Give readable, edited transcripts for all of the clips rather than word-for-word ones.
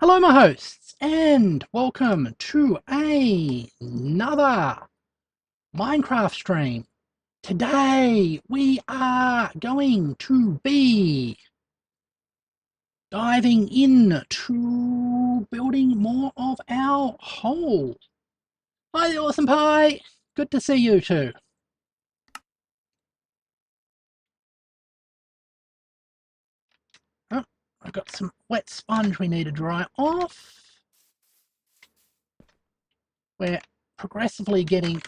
Hello, my hosts, and welcome to another Minecraft stream. Today, we are going to be diving into building more of our hole. Hi, the Awesome Pie. Good to see you too. Oh, I've got some wet sponge we need to dry off. We're progressively getting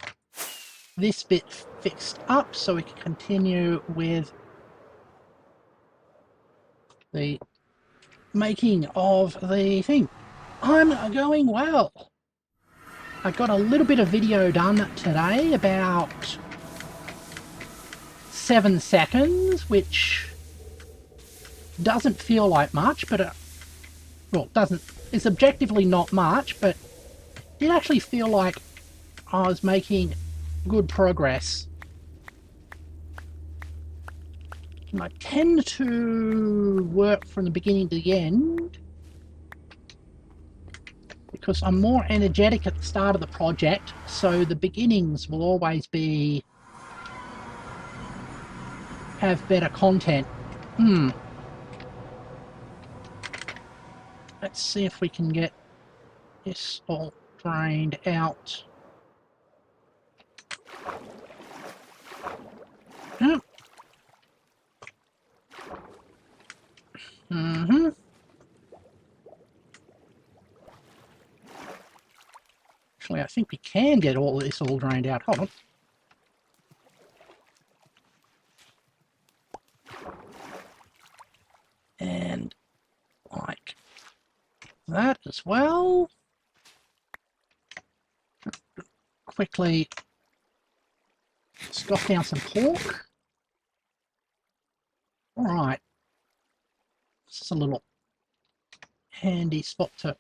this bit fixed up so we can continue with the making of the thing. I'm going well. I got a little bit of video done today, about 7 seconds, which doesn't feel like much, but well, it's objectively not much, but did actually feel like I was making good progress. And I tend to work from the beginning to the end because I'm more energetic at the start of the project, so the beginnings will always have better content. Let's see if we can get this all drained out. Actually, I think we can get all this all drained out. Hold on. And like that as well. Quickly scoff down some pork. Alright. This is a little handy spot to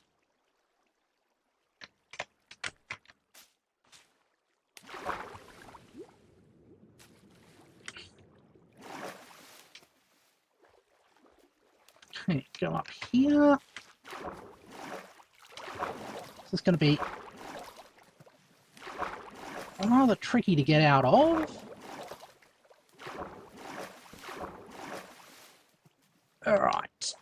go up here. This is going to be rather tricky to get out of. Alright.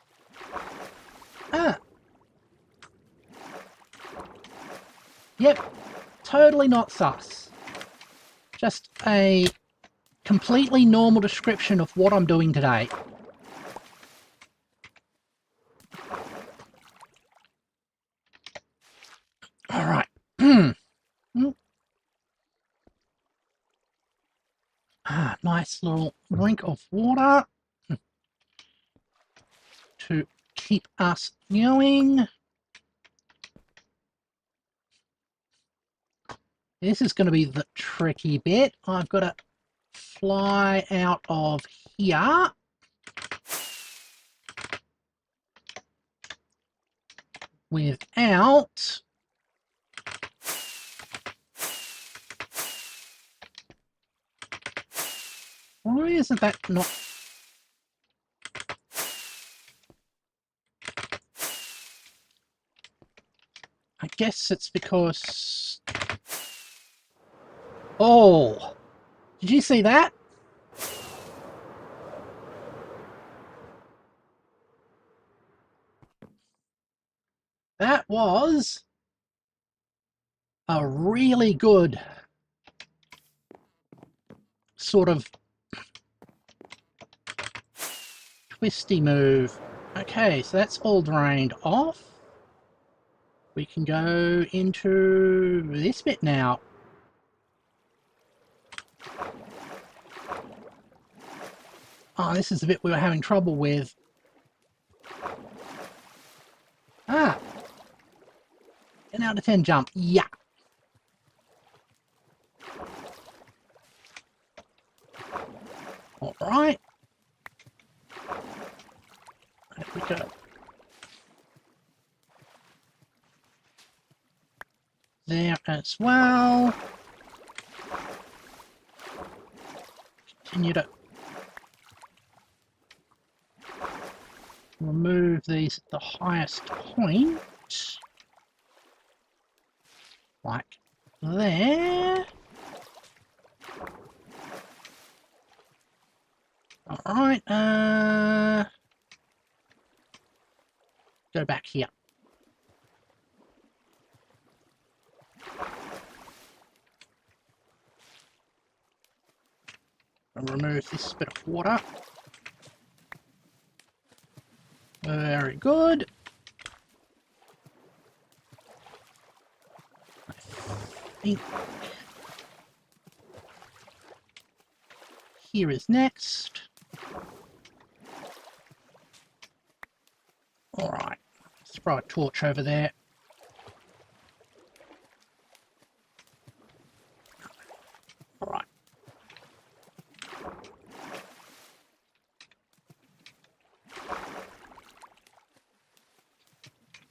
Yep. Totally not sus. Just a completely normal description of what I'm doing today. Alright. Nice little drink of water to keep us going. This is going to be the tricky bit. I've got to fly out of here. Without why isn't that not? I guess it's because... Oh! Did you see that? That was a really good sort of twisty move. Okay, so that's all drained off. We can go into this bit now. Oh, this is the bit we were having trouble with. 10 out of 10 jump. Yeah. Alright. There we go. There as well. Continue to remove these at the highest point. Like there. Alright, go back here. And remove this bit of water. Very good. I think here is next. Alright, let's throw a torch over there. Alright.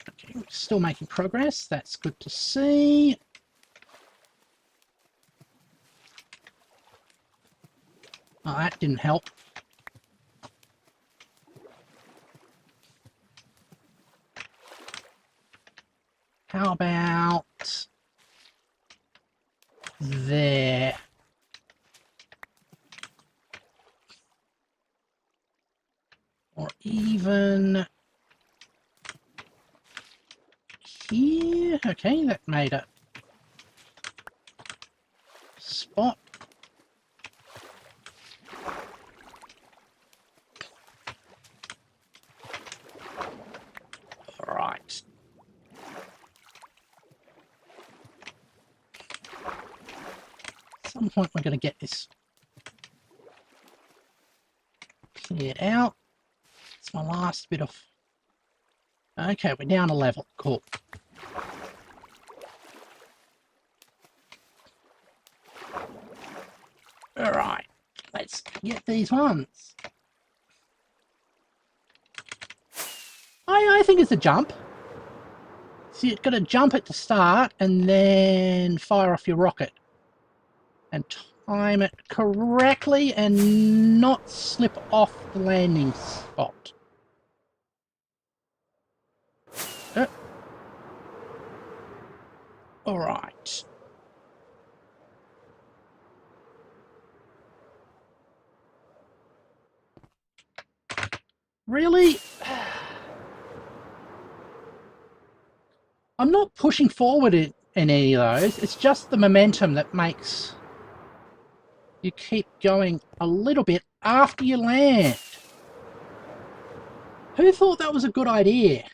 Okay, still making progress. That's good to see. Oh, that didn't help. How about there? Or even here? Okay, that made a spot. Right. At some point we're going to get this cleared out. It's my last bit of... Okay, we're down a level. Cool. Alright, let's get these ones. I think it's a jump. So you've got to jump it to start and then fire off your rocket. And time it correctly and not slip off the landing spot. Alright. Really? I'm not pushing forward in any of those. It's just the momentum that makes you keep going a little bit after you land. Who thought that was a good idea?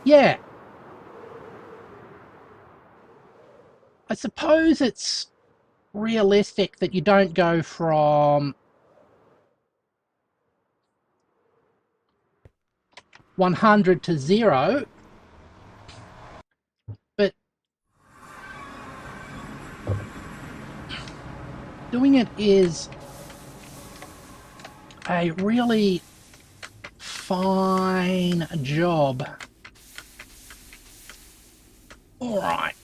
Yeah. I suppose it's realistic that you don't go from 100 to 0, but doing it is a really fine job. Alright,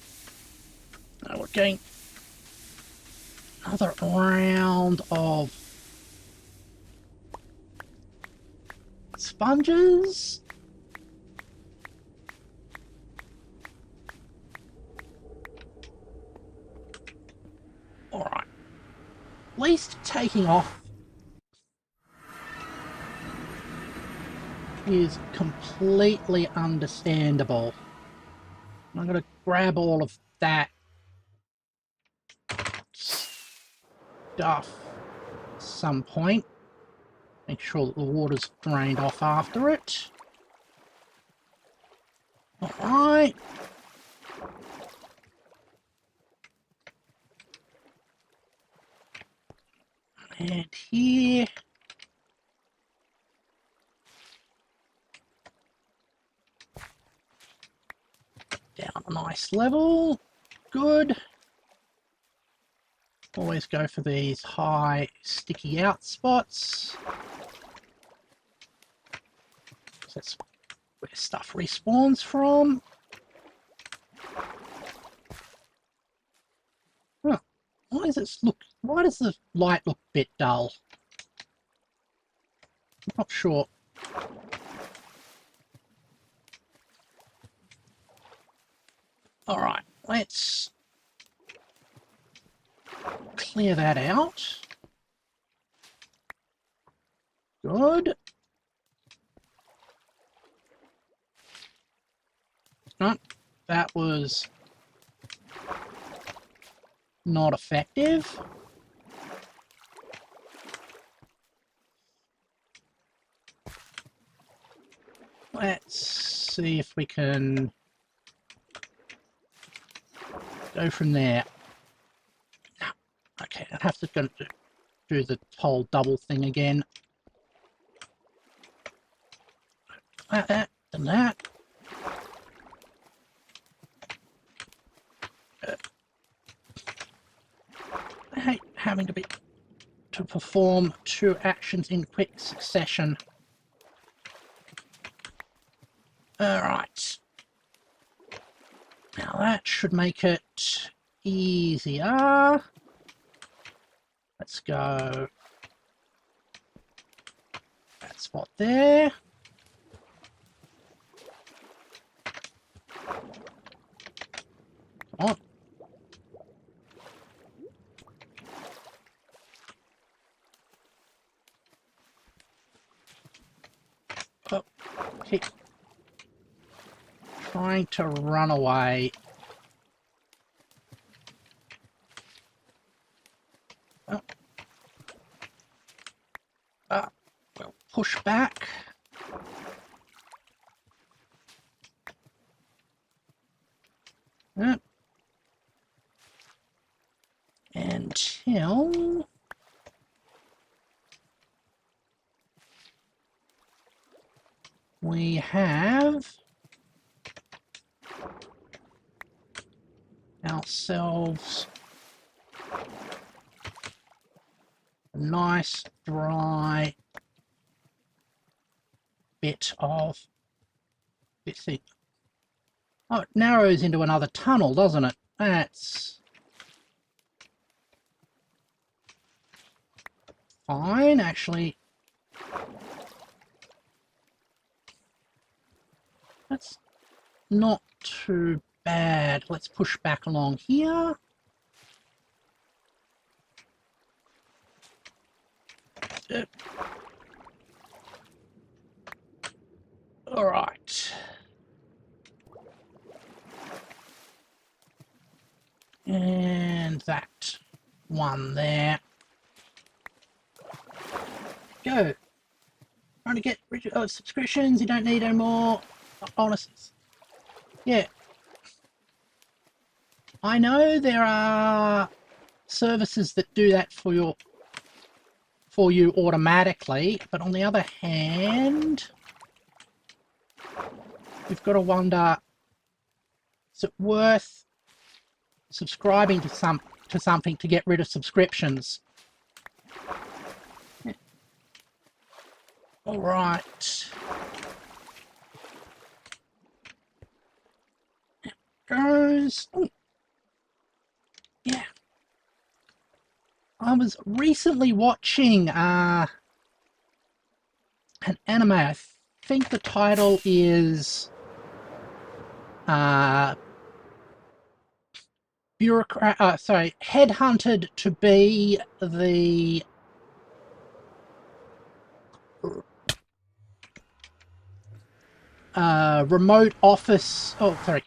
now we're getting another round of sponges. Alright, at least taking off is completely understandable. I'm going to grab all of that stuff at some point. Make sure that the water's drained off after it. Alright. And here. Down a nice level. Good. Always go for these high sticky out spots. That's where stuff respawns from. Huh. Why does the light look a bit dull? Not sure. All right, let's clear that out. Good. No, that was not effective. Let's see if we can go from there. No. Okay, I'd have to do the whole double thing again. That, and that. I hate having to perform 2 actions in quick succession. Alright. Now that should make it easier. Let's go that spot there. Come on. Oh, keep trying to run away. Oh. We'll push back. Until we have ourselves a nice dry bit of this thing. Oh, it narrows into another tunnel, doesn't it? That's fine, actually. That's not too bad. Let's push back along here. All right. And that one there. Go. Trying to get rid of subscriptions. You don't need any more. Honest. Yeah. I know there are services that do that for you automatically, but on the other hand, you've got to wonder, is it worth subscribing to something to get rid of subscriptions? Yeah. All right. There goes. Oh. Yeah. I was recently watching an anime. I think the title is Headhunted to be the remote office. Oh, sorry.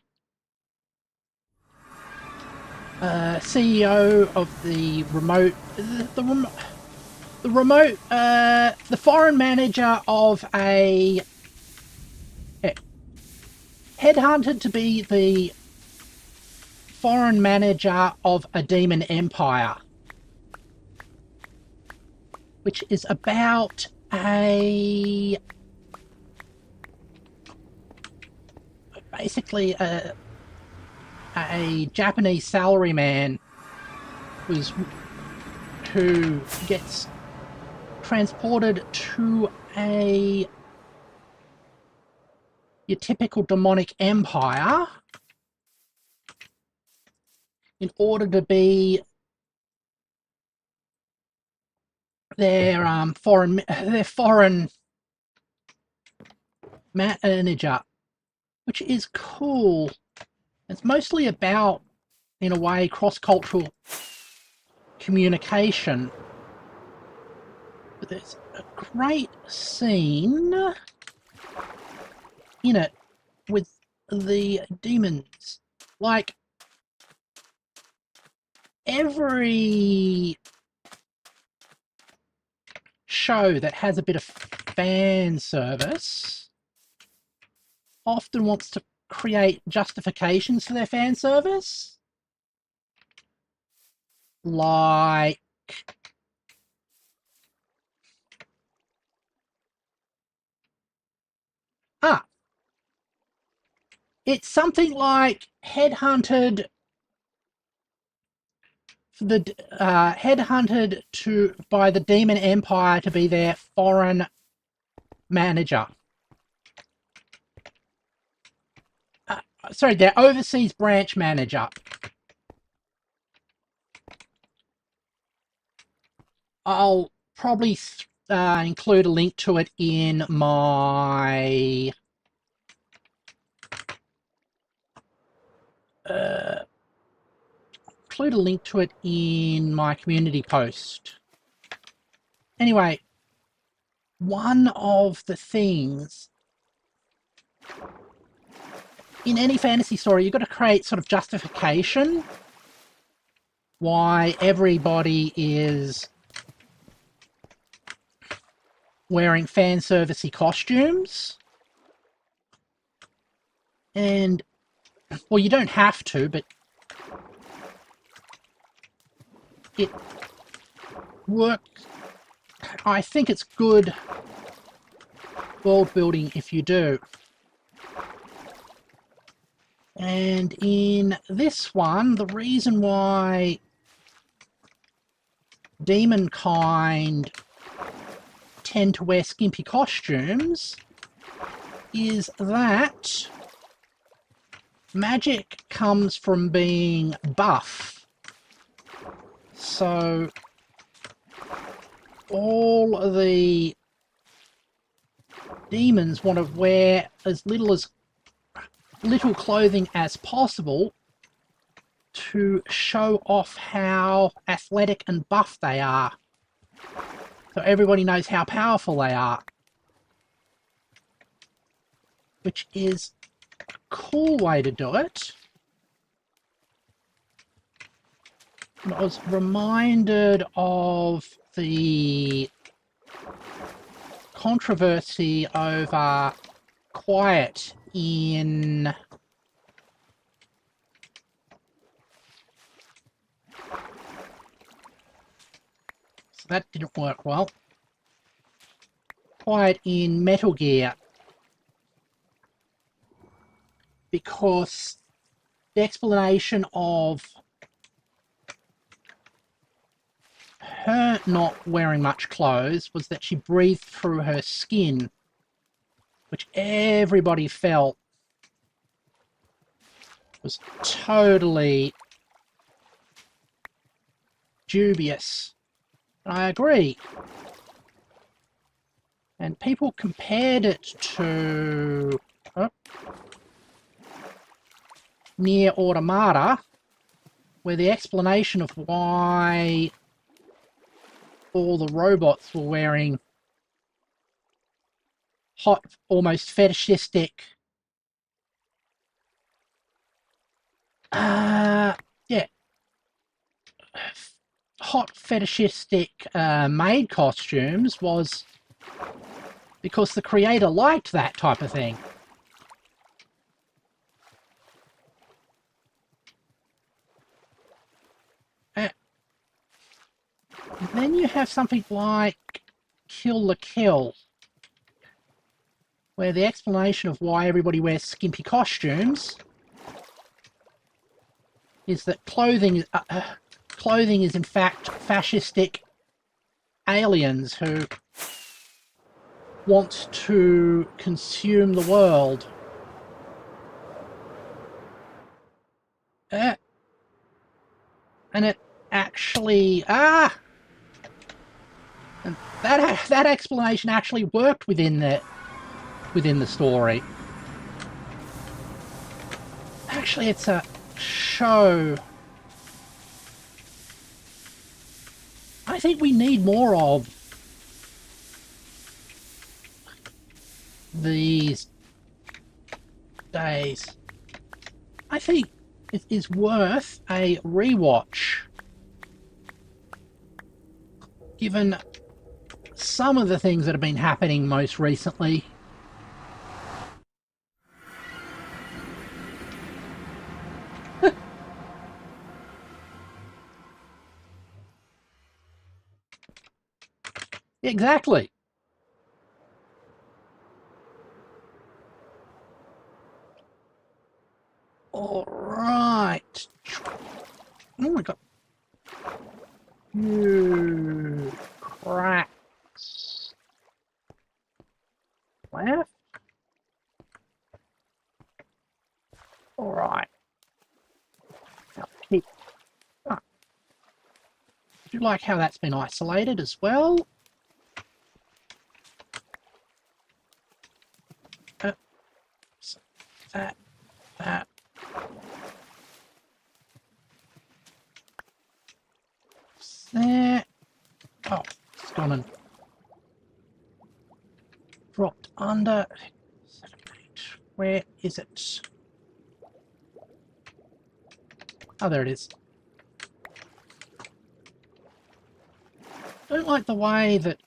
CEO of the remote, the foreign manager of a, headhunted to be the foreign manager of a demon empire, which is about basically a Japanese salaryman who gets transported to your typical demonic empire in order to be their foreign manager, which is cool. It's mostly about, in a way, cross-cultural communication. But there's a great scene in it with the demons. Like, every show that has a bit of fan service often wants to create justifications for their fan service. Like, it's something like headhunted by the Demon Empire to be their foreign manager. Sorry, their overseas branch manager. I'll probably include a link to it in my community post. Anyway, one of the things in any fantasy story, you've got to create sort of justification why everybody is wearing fan servicey costumes. And, well, you don't have to, but it works. I think it's good world building if you do. And in this one, the reason why demon kind tend to wear skimpy costumes is that magic comes from being buff. So all of the demons want to wear as little clothing as possible to show off how athletic and buff they are. So everybody knows how powerful they are. Which is a cool way to do it. And I was reminded of the controversy over quiet in that didn't work well. Quiet in Metal Gear. Because the explanation of her not wearing much clothes was that she breathed through her skin, which everybody felt was totally dubious. I agree. And people compared it to Nier Automata, where the explanation of why all the robots were wearing hot, almost fetishistic hot fetishistic maid costumes was because the creator liked that type of thing. Then you have something like Kill la Kill, where the explanation of why everybody wears skimpy costumes is that clothing is in fact fascistic aliens who want to consume the world. And it actually and that explanation actually worked within the within the story. Actually, it's a show I think we need more of these days. I think it is worth a rewatch, given some of the things that have been happening most recently. Exactly. All right. Oh my god. You cracks. Left. All right. Now keep. Ah. Do you like how that's been isolated as well? That. There. Oh, it's gone and dropped under. Where is it? Oh, there it is. Don't like the way that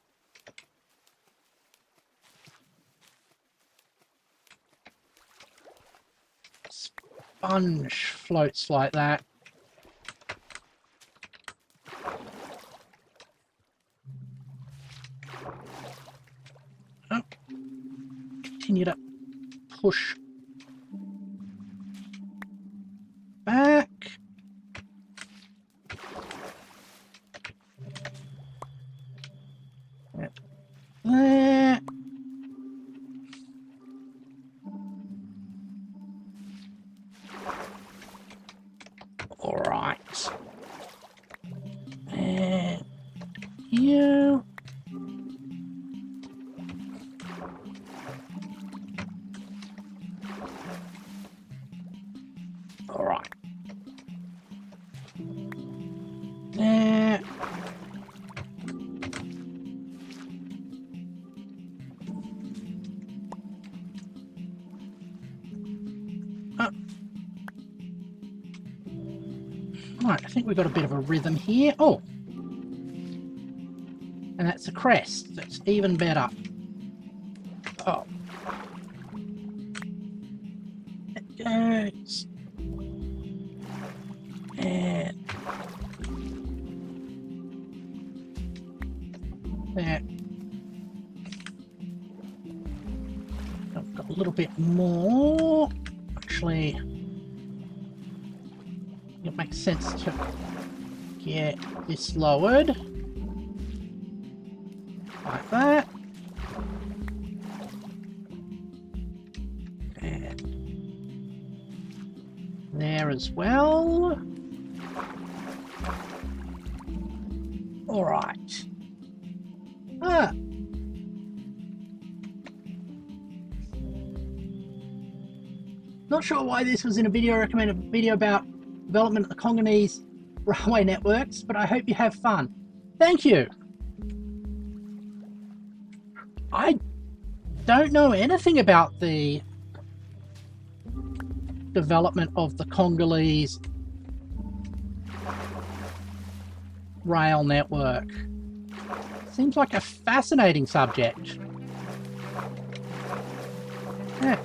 sponge floats like that. Oh. Continue to push back. There. All right. And you. All right. There. Right, I think we've got a bit of a rhythm here. Oh! And that's a crest. That's even better. Oh. It goes. And there. I've got a little bit more. Actually, it makes sense to get this lowered like that, and there as well. All right. Not sure why this was in a video. I recommend a video about development of the Congolese railway networks, but I hope you have fun. Thank you. I don't know anything about the development of the Congolese rail network. Seems like a fascinating subject. Yeah.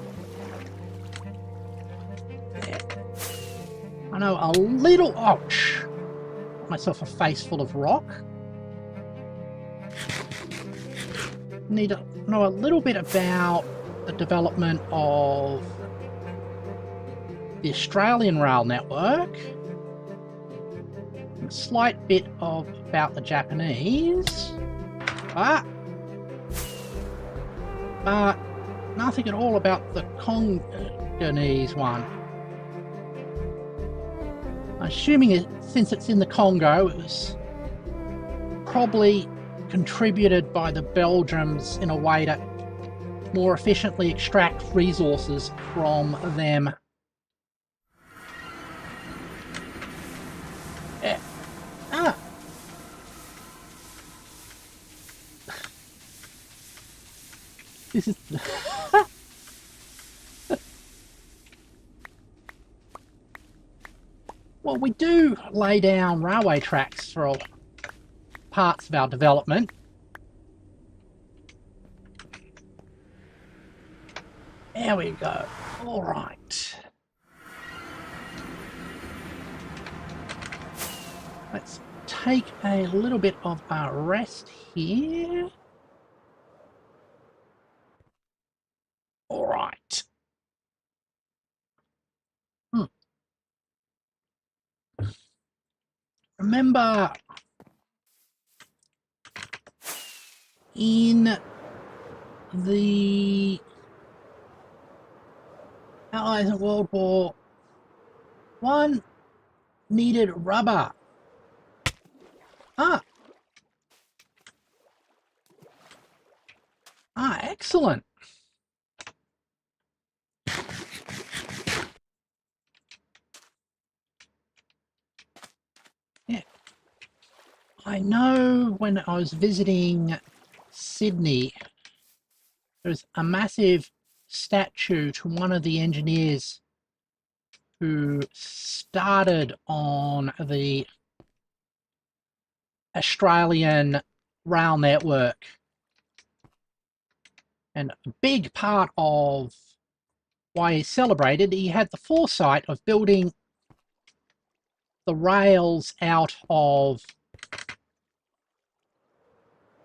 I know a little. Ouch! Got myself a face full of rock. Need to know a little bit about the development of the Australian rail network. A slight bit of about the Japanese. But nothing at all about the Congolese one. I'm assuming since it's in the Congo, it was probably contributed by the Belgians in a way to more efficiently extract resources from them. Yeah. Ah! This is... Well, we do lay down railway tracks for parts of our development. There we go. All right. Let's take a little bit of a rest here. All right. Remember, in the Allies in World War I needed rubber. Ah, excellent. Yeah, I know when I was visiting Sydney, there was a massive statue to one of the engineers who started on the Australian rail network. And a big part of why he's celebrated, he had the foresight of building the rails out of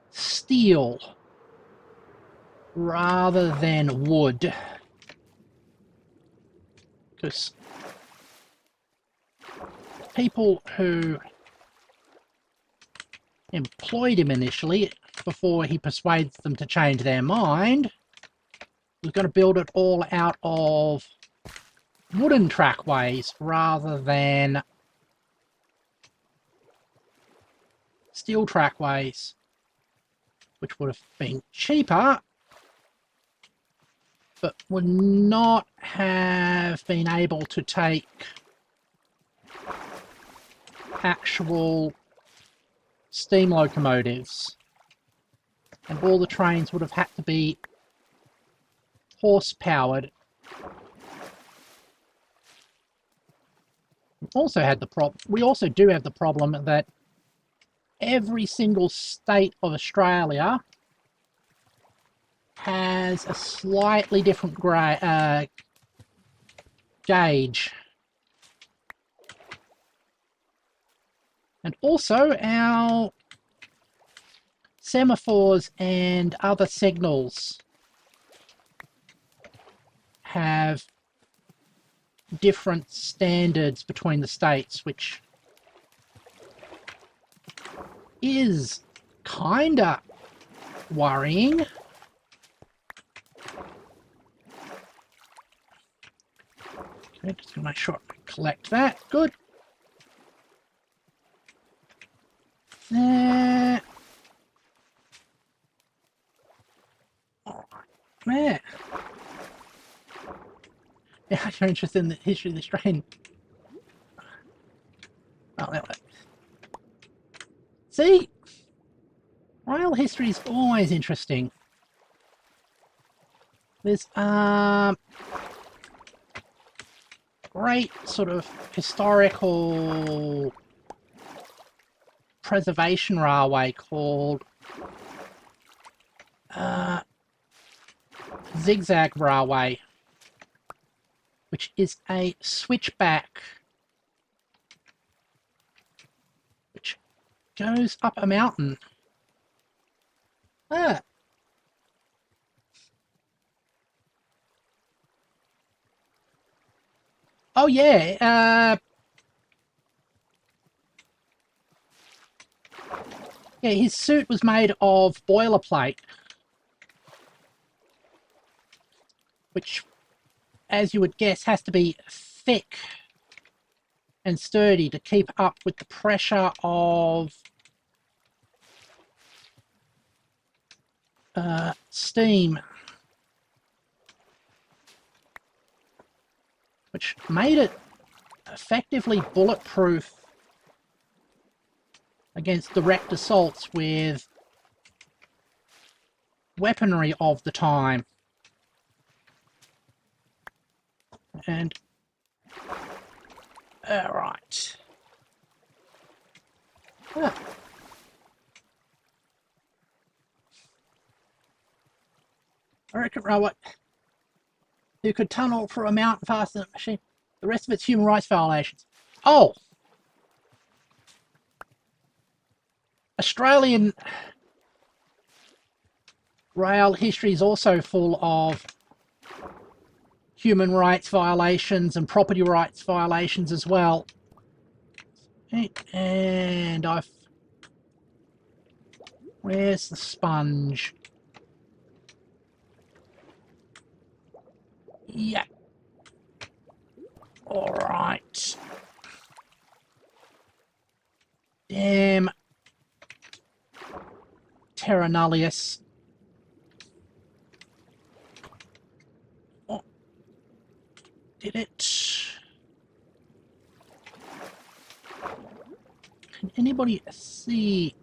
steel rather than wood. Because people who employed him initially, before he persuades them to change their mind, was going to build it all out of wooden trackways rather than steel trackways, which would have been cheaper, but would not have been able to take actual steam locomotives, and all the trains would have had to be horse powered. We also do have the problem that every single state of Australia has a slightly different gauge. And also our semaphores and other signals have different standards between the states, which is kinda worrying. Okay, just gonna make sure I collect that. Good. There. All right. There. Yeah, you're interested in the history of this train. Oh, there we go. See? Rail history is always interesting. There's great sort of historical preservation railway called Zigzag Railway, which is a switchback which goes up a mountain. Ah. Oh yeah, yeah, his suit was made of boilerplate, which, as you would guess, has to be thick and sturdy to keep up with the pressure of steam which made it effectively bulletproof against direct assaults with weaponry of the time. And alright. Ah. I reckon robot who could tunnel through a mountain faster than a machine. The rest of it's human rights violations. Oh! Australian rail history is also full of human rights violations and property rights violations as well. And I've... Where's the sponge? Yeah. Alright. Damn. Terra Nullius. Oh. Did it? Can anybody see?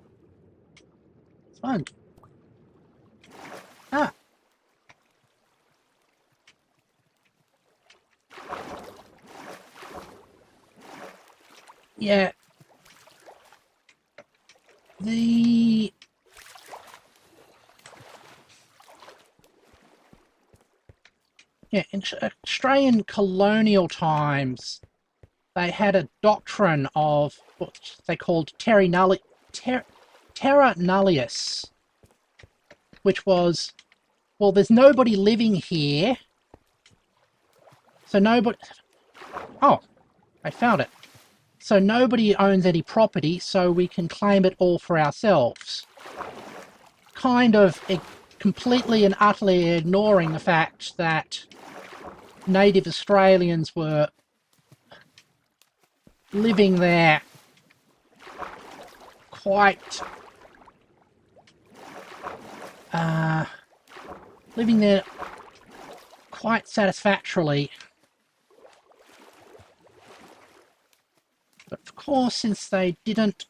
Sponge. Ah. Yeah. The... Yeah, in Australian colonial times, they had a doctrine of what they called terra nullius, which was, well, there's nobody living here, so nobody... Oh, I found it. So nobody owns any property, so we can claim it all for ourselves. Kind of completely and utterly ignoring the fact that native Australians were living there quite... living there quite satisfactorily. But of course, since they didn't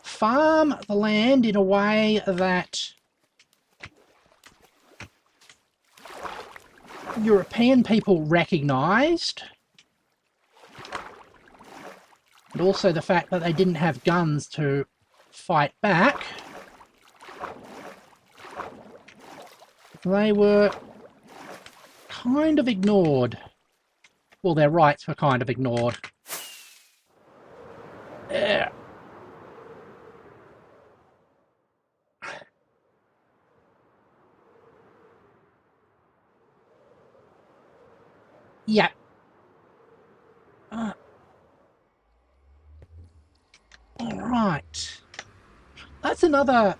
farm the land in a way that European people recognised, and also the fact that they didn't have guns to fight back, they were kind of ignored. Well, their rights were kind of ignored. Yeah. Yeah. All right. That's another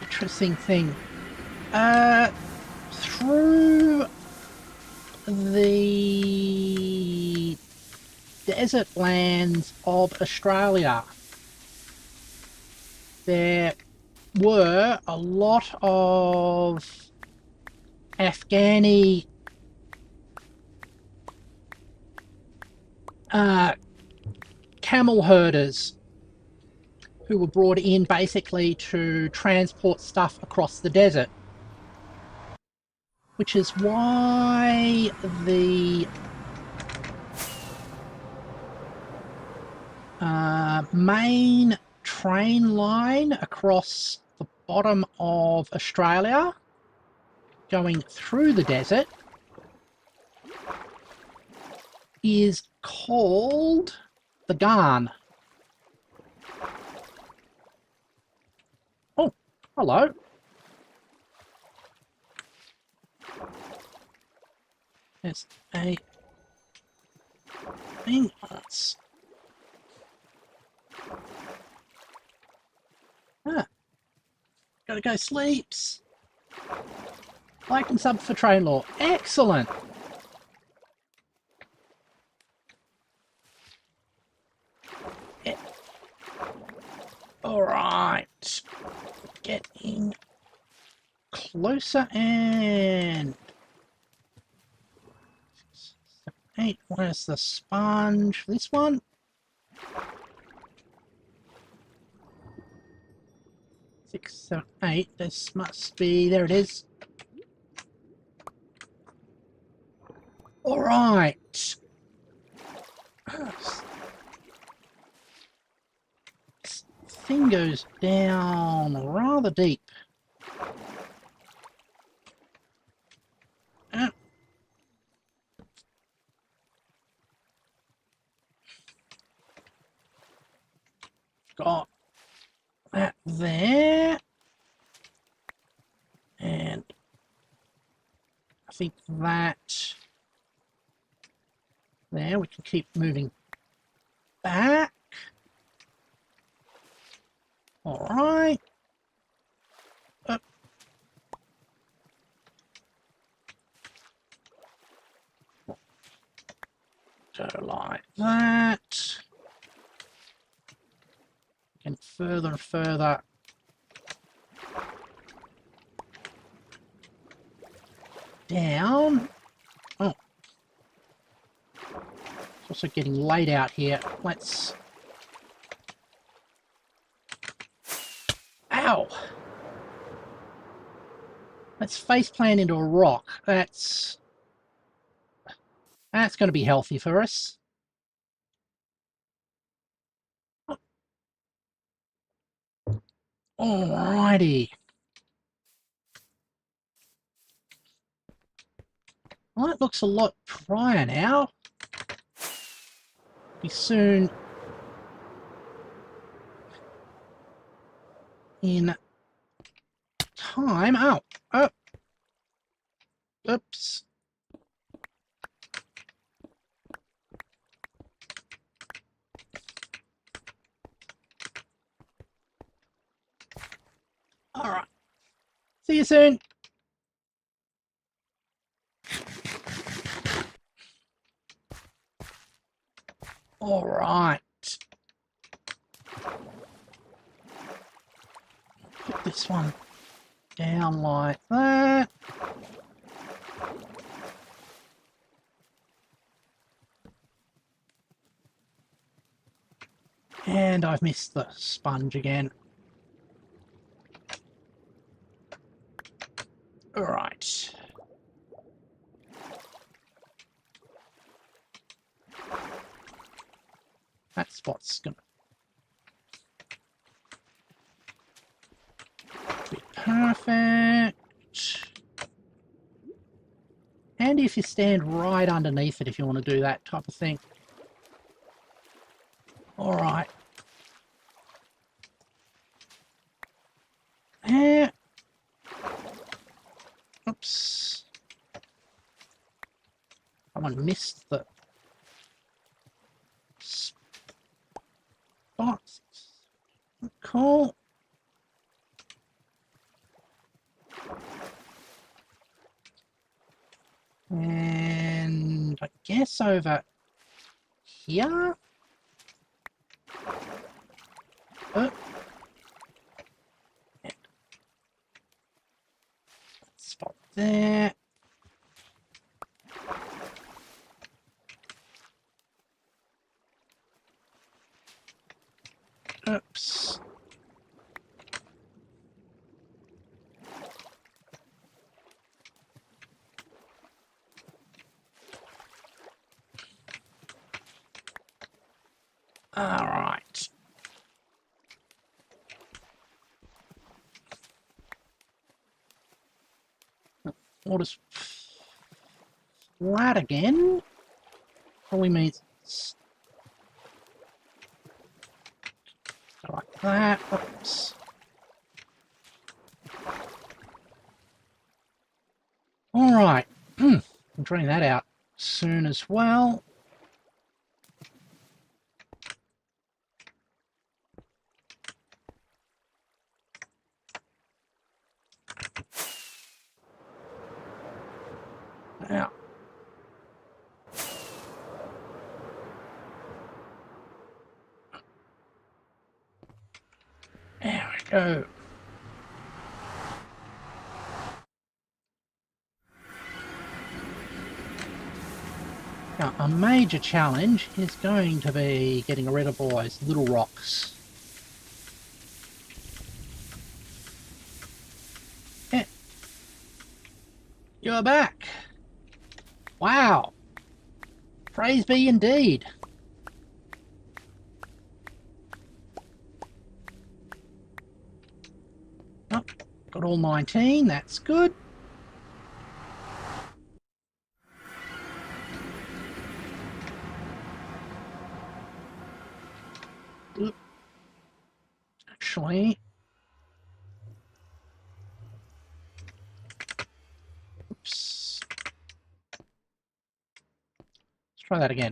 interesting thing. Through the desert lands of Australia, there were a lot of Afghani camel herders who were brought in basically to transport stuff across the desert, which is why the main train line across the bottom of Australia going through the desert is called the Garn. Oh, hello. There's a thing. That's... Ah. Gotta go sleeps. Like and sub for train law. Excellent. Yeah. All right. Getting closer and 8. Where's the sponge? This one? 6, 7, 8. This must be. There it is. All right. This thing goes down rather deep. Got that there. And I think that there. We can keep moving back. All right. Up. Go like that. And further and further. Down. Oh. It's also getting late out here. Let's... Ow! Let's face plant into a rock. That's going to be healthy for us. Alrighty. Well, that looks a lot drier now. Be soon in time. Oh, oh. Oops. All right. See you soon. All right. Put this one down like that. And I've missed the sponge again. All right. That spot's gonna be perfect. And if you stand right underneath it, if you want to do that type of thing. All right. Oops. Someone missed the spots. Cool. And I guess over here. Oh. Spot there. Oops. All right. Water's flat again. Probably means like that. Oops. All right. I'm drawing that out soon as well. Now, there we go. Now, a major challenge is going to be getting rid of all those little rocks. Yeah. You're back. Wow. Praise be indeed. Oh, got all 19, that's good. Actually, oops. Let's try that again.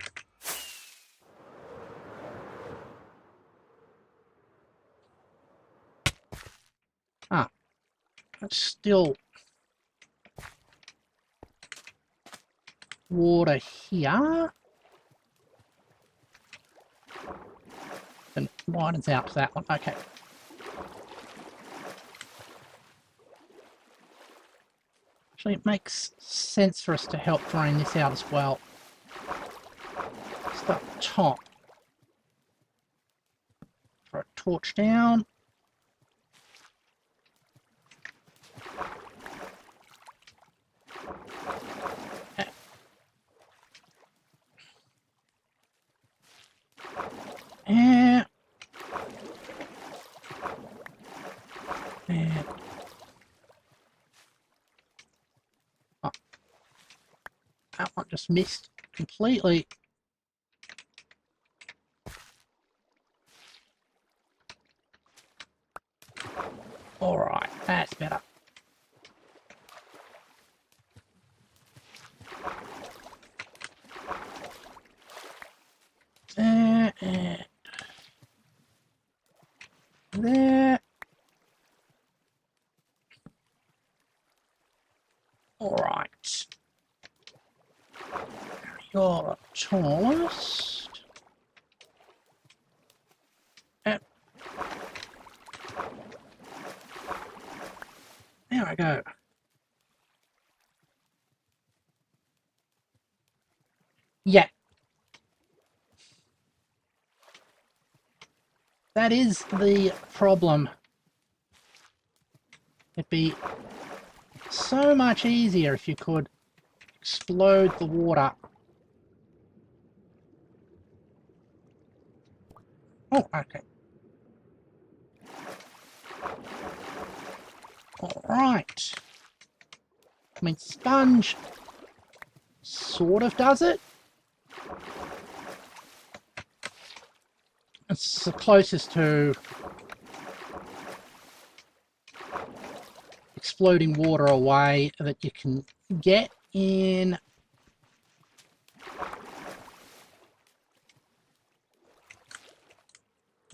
Ah, that's still water here. And widens out to that one. Okay. Actually, it makes sense for us to help drain this out as well. Start at the top. Throw a torch down. And oh, that one just missed completely. Alright, that's better. There and there. Alright. You're the tallest. There we go. Yeah. That is the problem. It'd be so much easier if you could explode the water. Oh, okay. Alright. I mean, sponge sort of does it. It's the closest to exploding water away that you can get in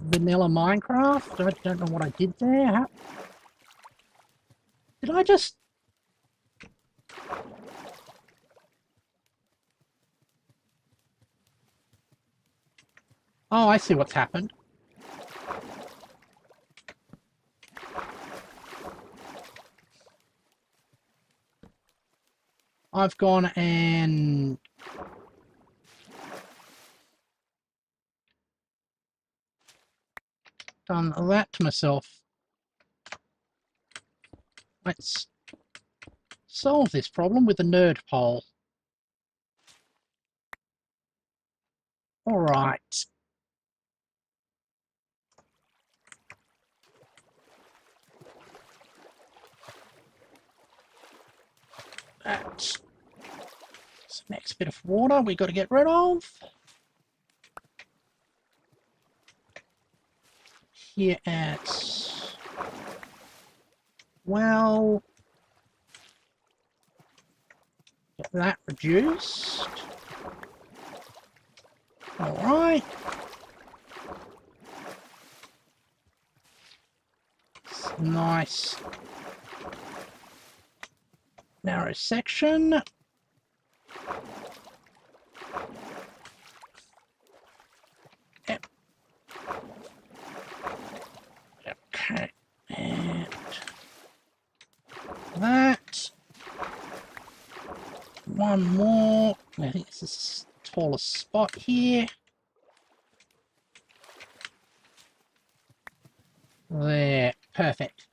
vanilla Minecraft. I don't know what I did there. Did I just... Oh, I see what's happened. I've gone and done that to myself. Let's solve this problem with the nerd pole. Alright. That's the next bit of water we got to get rid of. Here at... Well... Get that reduced. Alright. Nice narrow section. Yep. Okay. And that. One more. I think this is tallest spot here. There, perfect.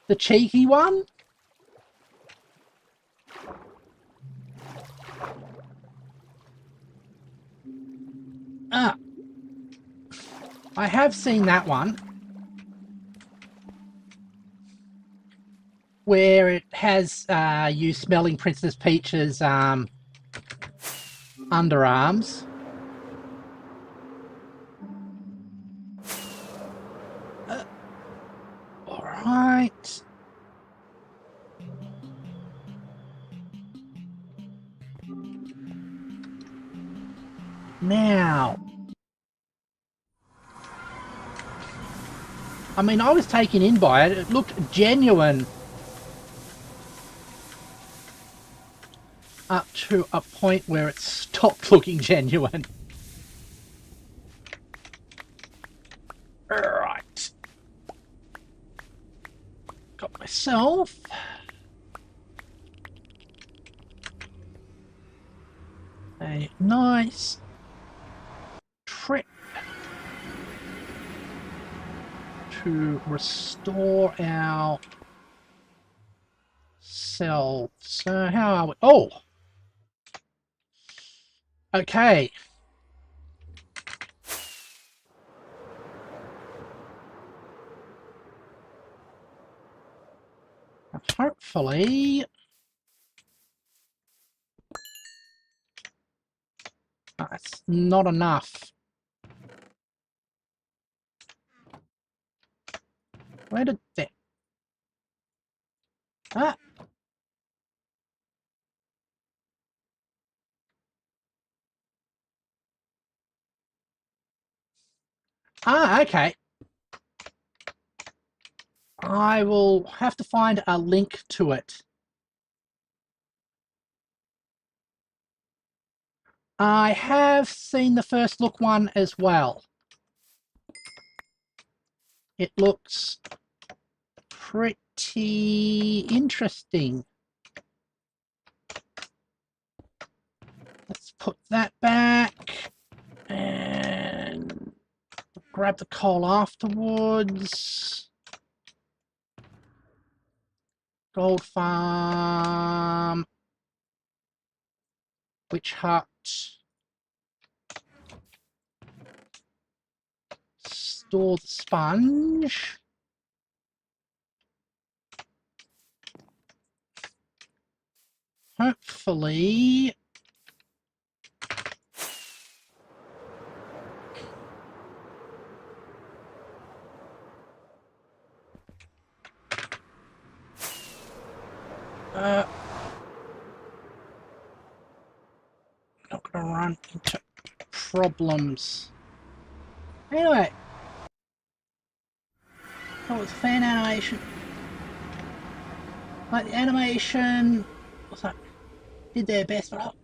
The cheeky one? I have seen that one. Where it has you smelling Princess Peach's underarms. Alright. Now. I mean, I was taken in by it. It looked genuine. Up to a point where it stopped looking genuine. Right. Got myself a nice trip to restore our selves. So how are we? Oh! Okay. Hopefully... that's not enough. Where did that... Ah! Ah, okay. I will have to find a link to it. I have seen the first look one as well. It looks pretty interesting. Let's put that back and grab the coal afterwards. Gold farm. Witch hut. Store the sponge. Hopefully... not gonna run into problems. Anyway, that was fan animation. Like the animation, what's that? Did their best, but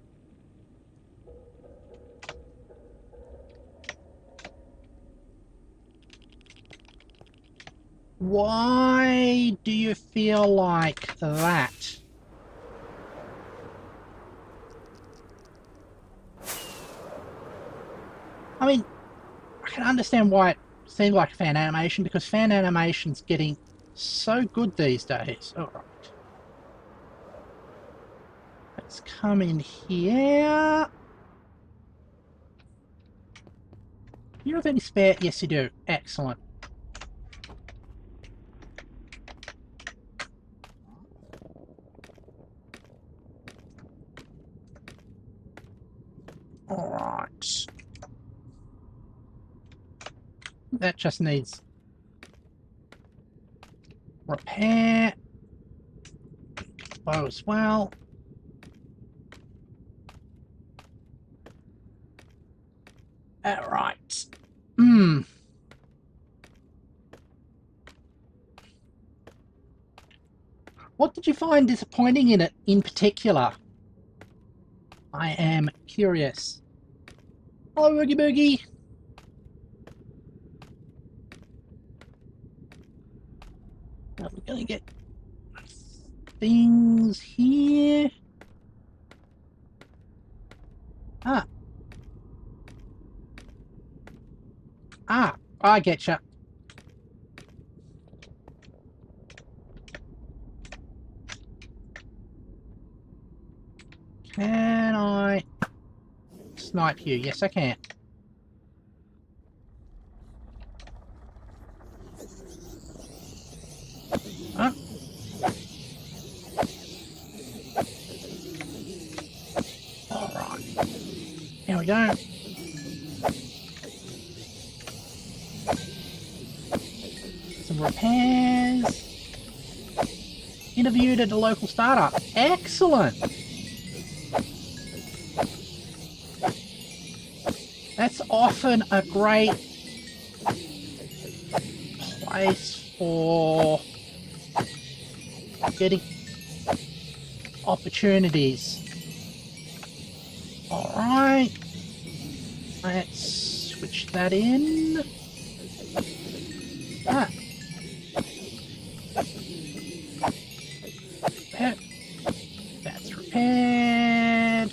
why do you feel like that? I mean, I can understand why it seemed like fan animation, because fan animation's getting so good these days. Alright. Let's come in here. You have any spare? Yes, you do. Excellent. Alright. That just needs repair. Bow as well. Alright. What did you find disappointing in it in particular? I am curious. Hello, Oogie Boogie. Gonna get things here. Ah. Ah, I getcha. Can I snipe you? Yes, I can. Oh. Alright. Here we go. Some repairs. Interviewed at a local startup. Excellent! That's often a great place for getting opportunities. Alright. Let's switch that in. Ah. That's repaired.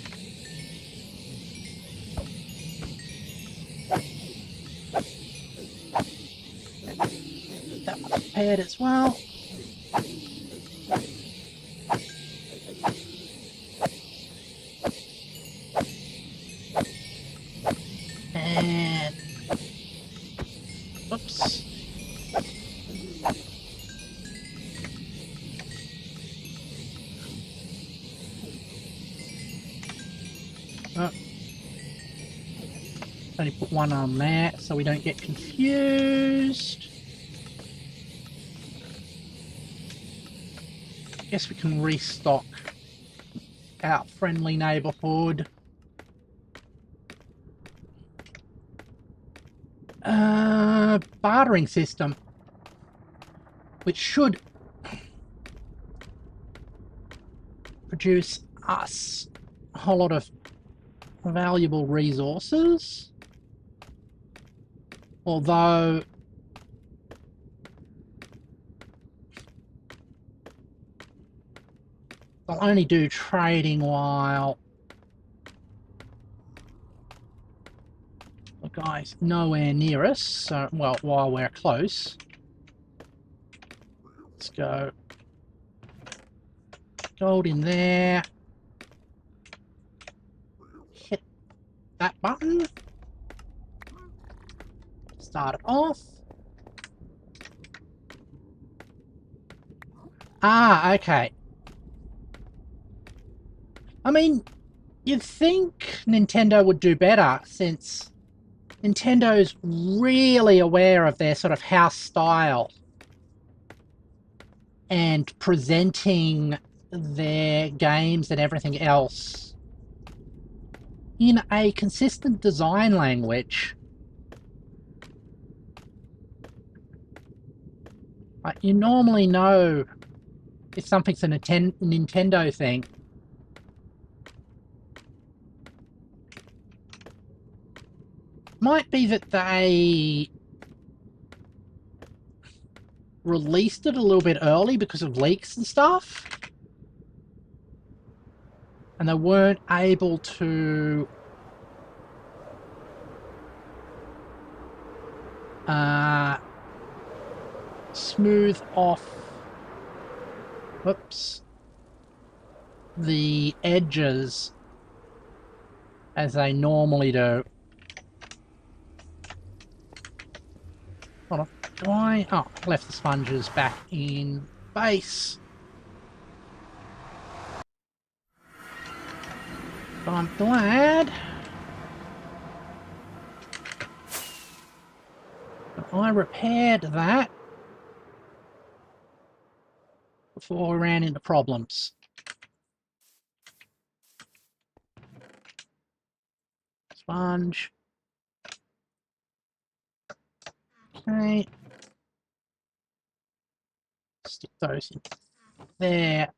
That one's repaired as well. And oops. Oh. Only put one on there so we don't get confused. Guess we can restock our friendly neighborhood. Bartering system, which should produce us a whole lot of valuable resources. Although they'll only do trading while the guy's nowhere near us, so, well, while we're close. Let's go. Gold in there. Hit that button. Start it off. Ah, okay. I mean, you'd think Nintendo would do better, since Nintendo's really aware of their sort of house style and presenting their games and everything else in a consistent design language. Like, you normally know if something's a Nintendo thing. Might be that they released it a little bit early because of leaks and stuff, and they weren't able to smooth off, whoops, the edges as they normally do. Hold on. Do I? Oh, I left the sponges back in base. But I'm glad that I repaired that before we ran into problems. Sponge. Okay. Stick those in there.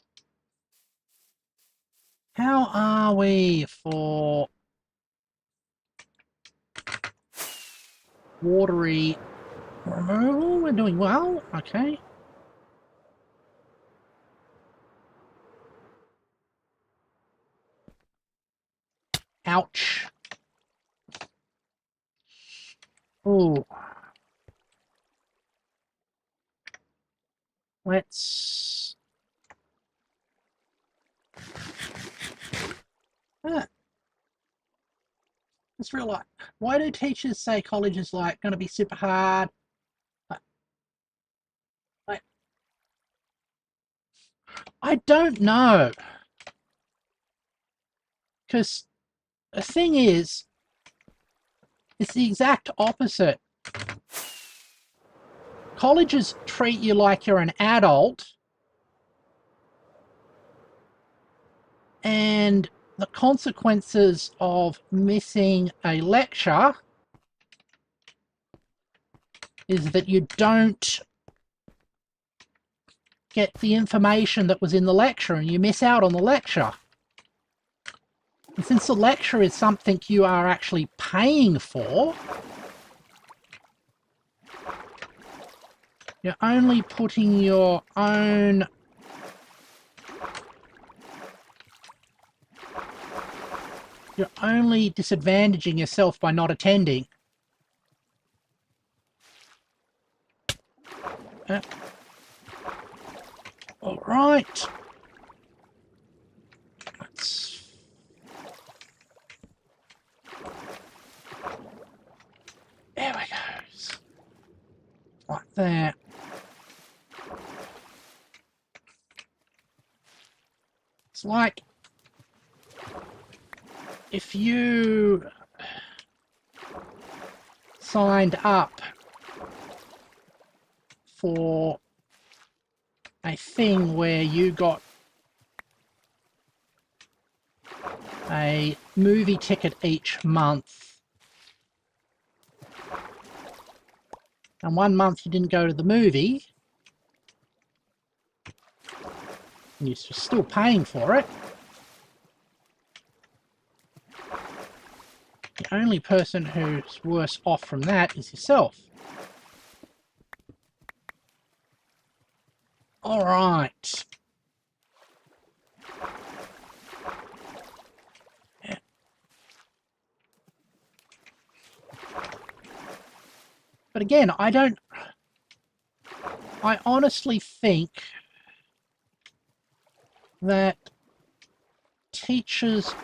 How are we for watery removal? We're doing well. Okay. Ouch. Oh. Let's... It's real life. Why do teachers say college is like going to be super hard? I don't know. Because the thing is, it's the exact opposite. Colleges treat you like you're an adult, and the consequences of missing a lecture is that you don't get the information that was in the lecture and you miss out on the lecture. And since the lecture is something you are actually paying for, you're only putting your own you're only disadvantaging yourself by not attending. All right. There we go. Like that. It's like if you signed up for a thing where you got a movie ticket each month, and 1 month you didn't go to the movie, and you're still paying for it, the only person who's worse off from that is yourself. All right. Yeah. But again, I honestly think that teachers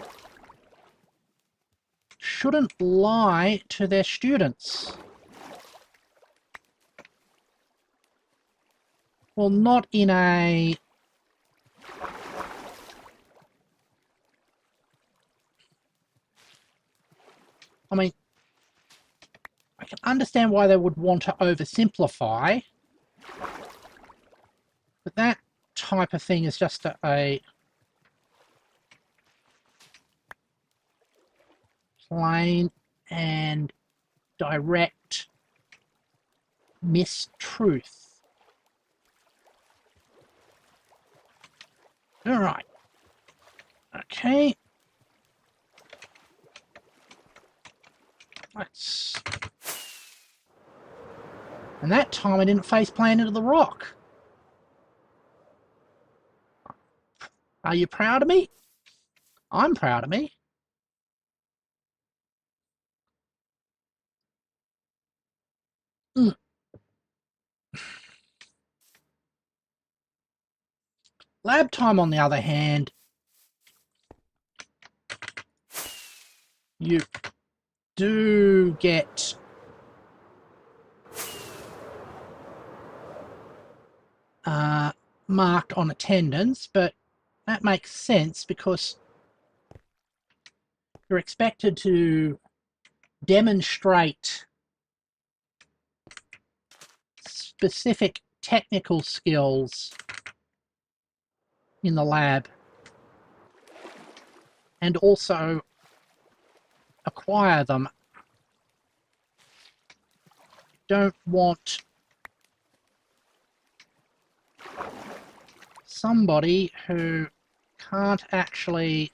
shouldn't lie to their students. Well, not in a... I mean, I can understand why they would want to oversimplify, but that type of thing is just a plain and direct mistruth. All right. Okay. Let's... And that time I didn't face plant into the rock. Are you proud of me? I'm proud of me. Lab time, on the other hand, you do get marked on attendance, but that makes sense because you're expected to demonstrate specific technical skills in the lab and also acquire them. Don't want somebody who can't actually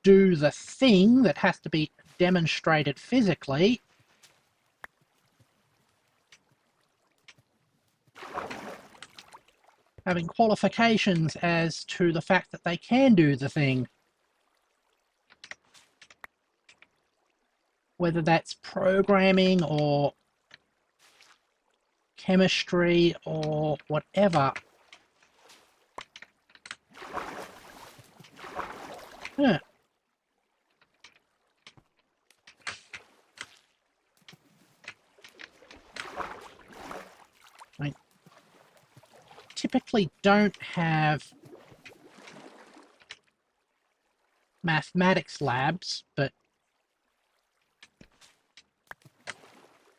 do the thing that has to be demonstrated physically having qualifications as to the fact that they can do the thing. whether that's programming or chemistry or whatever. Huh. I typically don't have mathematics labs, but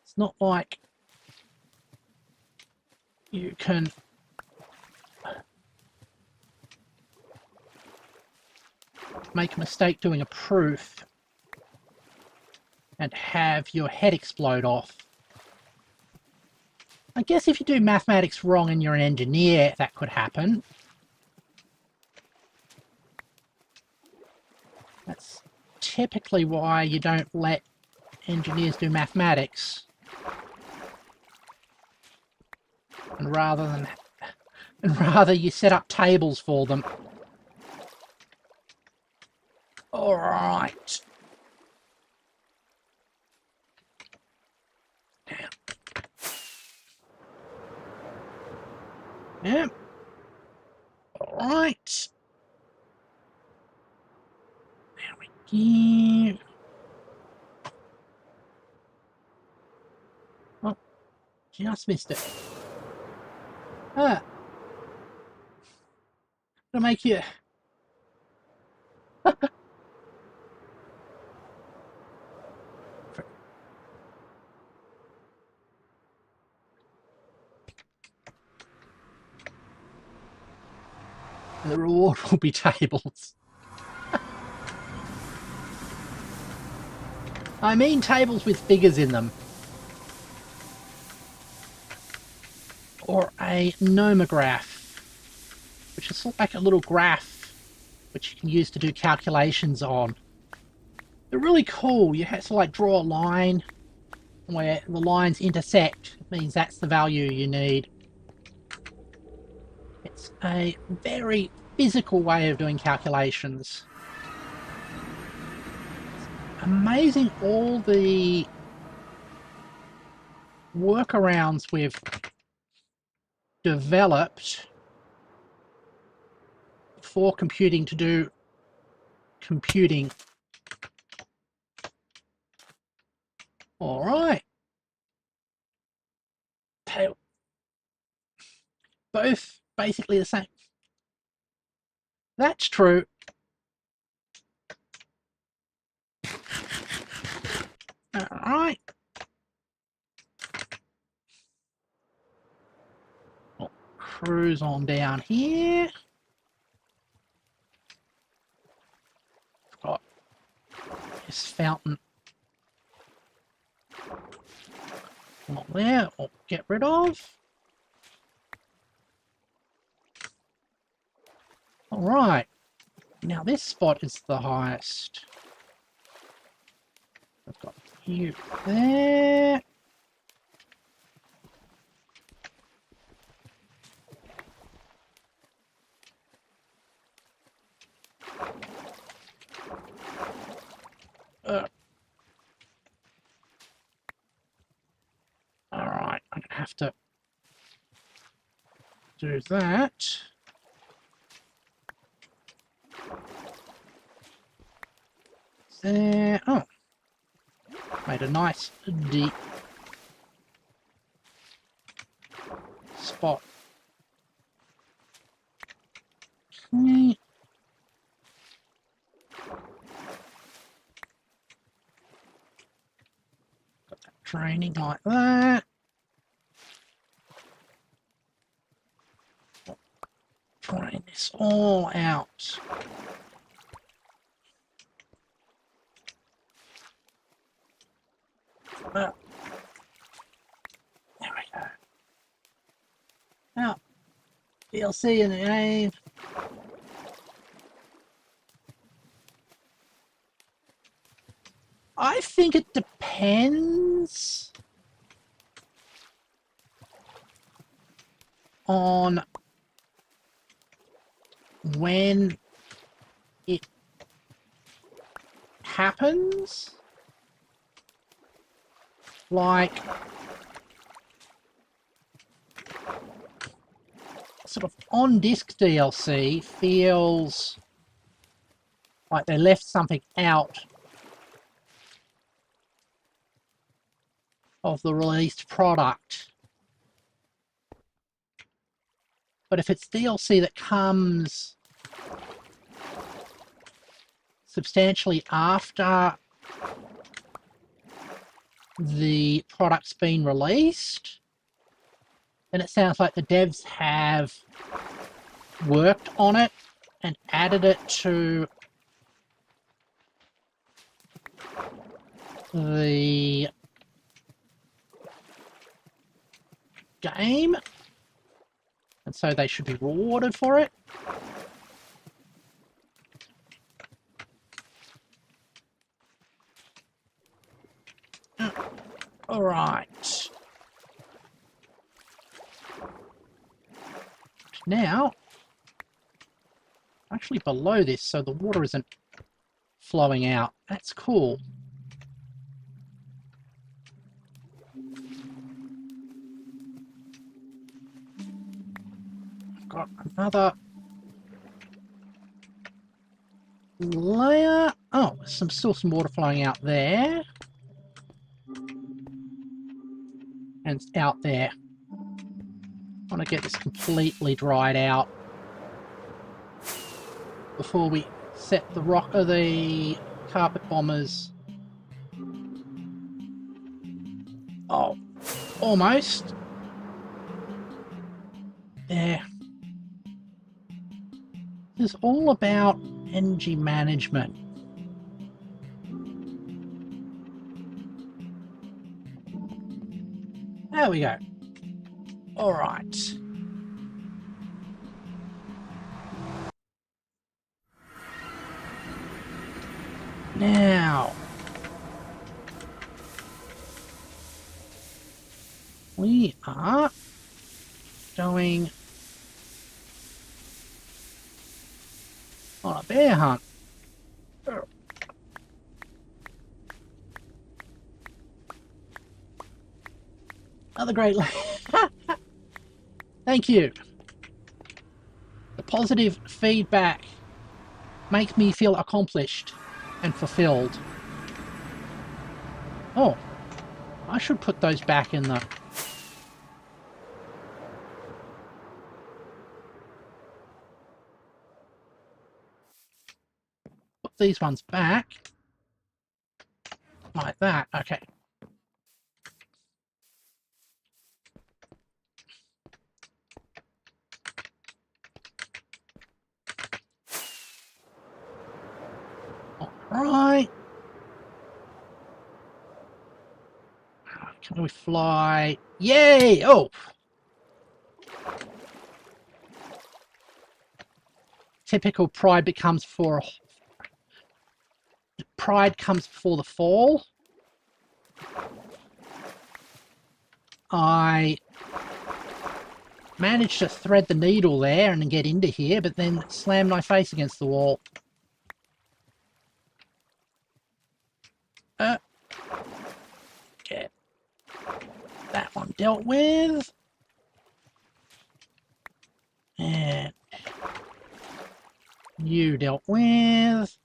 it's not like you can make a mistake doing a proof and have your head explode off. I guess if you do mathematics wrong and you're an engineer, that could happen. That's typically why you don't let engineers do mathematics. And rather you set up tables for them. All right. Yeah. All right. There we go. Oh, just missed it. Ah. Gonna make you. The reward will be tables. I mean tables with figures in them. Or a nomograph, which is sort of like a little graph which you can use to do calculations on. They're really cool. You have to like draw a line where the lines intersect. It means that's the value you need. It's a very physical way of doing calculations. It's amazing all the workarounds we've developed for computing to do computing. All right. Both basically the same. That's true. All right. We'll cruise on down here. Got this fountain. Not there. I'll get rid of. All right. Now this spot is the highest. I've got you there. All right, I'm gonna have to do that. There. Oh, made a nice deep spot. Okay. Got that draining like that. Drain this all out. There we go. Now, DLC in the game. I think it depends on when it happens. like sort of on-disc DLC feels like they left something out of the released product. But if it's DLC that comes substantially after the product's been released, then it sounds like the devs have worked on it and added it to the game, and so they should be rewarded for it. All right. Now, actually below this, so the water isn't flowing out. That's cool. I've got another layer. Oh, still some water flowing out there. And out there. I want to get this completely dried out before we set the carpet bombers. Oh, almost. There. This is all about energy management. There we go. All right. Now, we are going on a bear hunt. Another great Thank you. The positive feedback makes me feel accomplished and fulfilled. Oh, I should put those back in the... Put these ones back. Like that, okay. Alright. Can we fly? Yay! Oh! Typical pride comes before the fall. I managed to thread the needle there and get into here, but then slammed my face against the wall. Get that one dealt with. And you dealt with.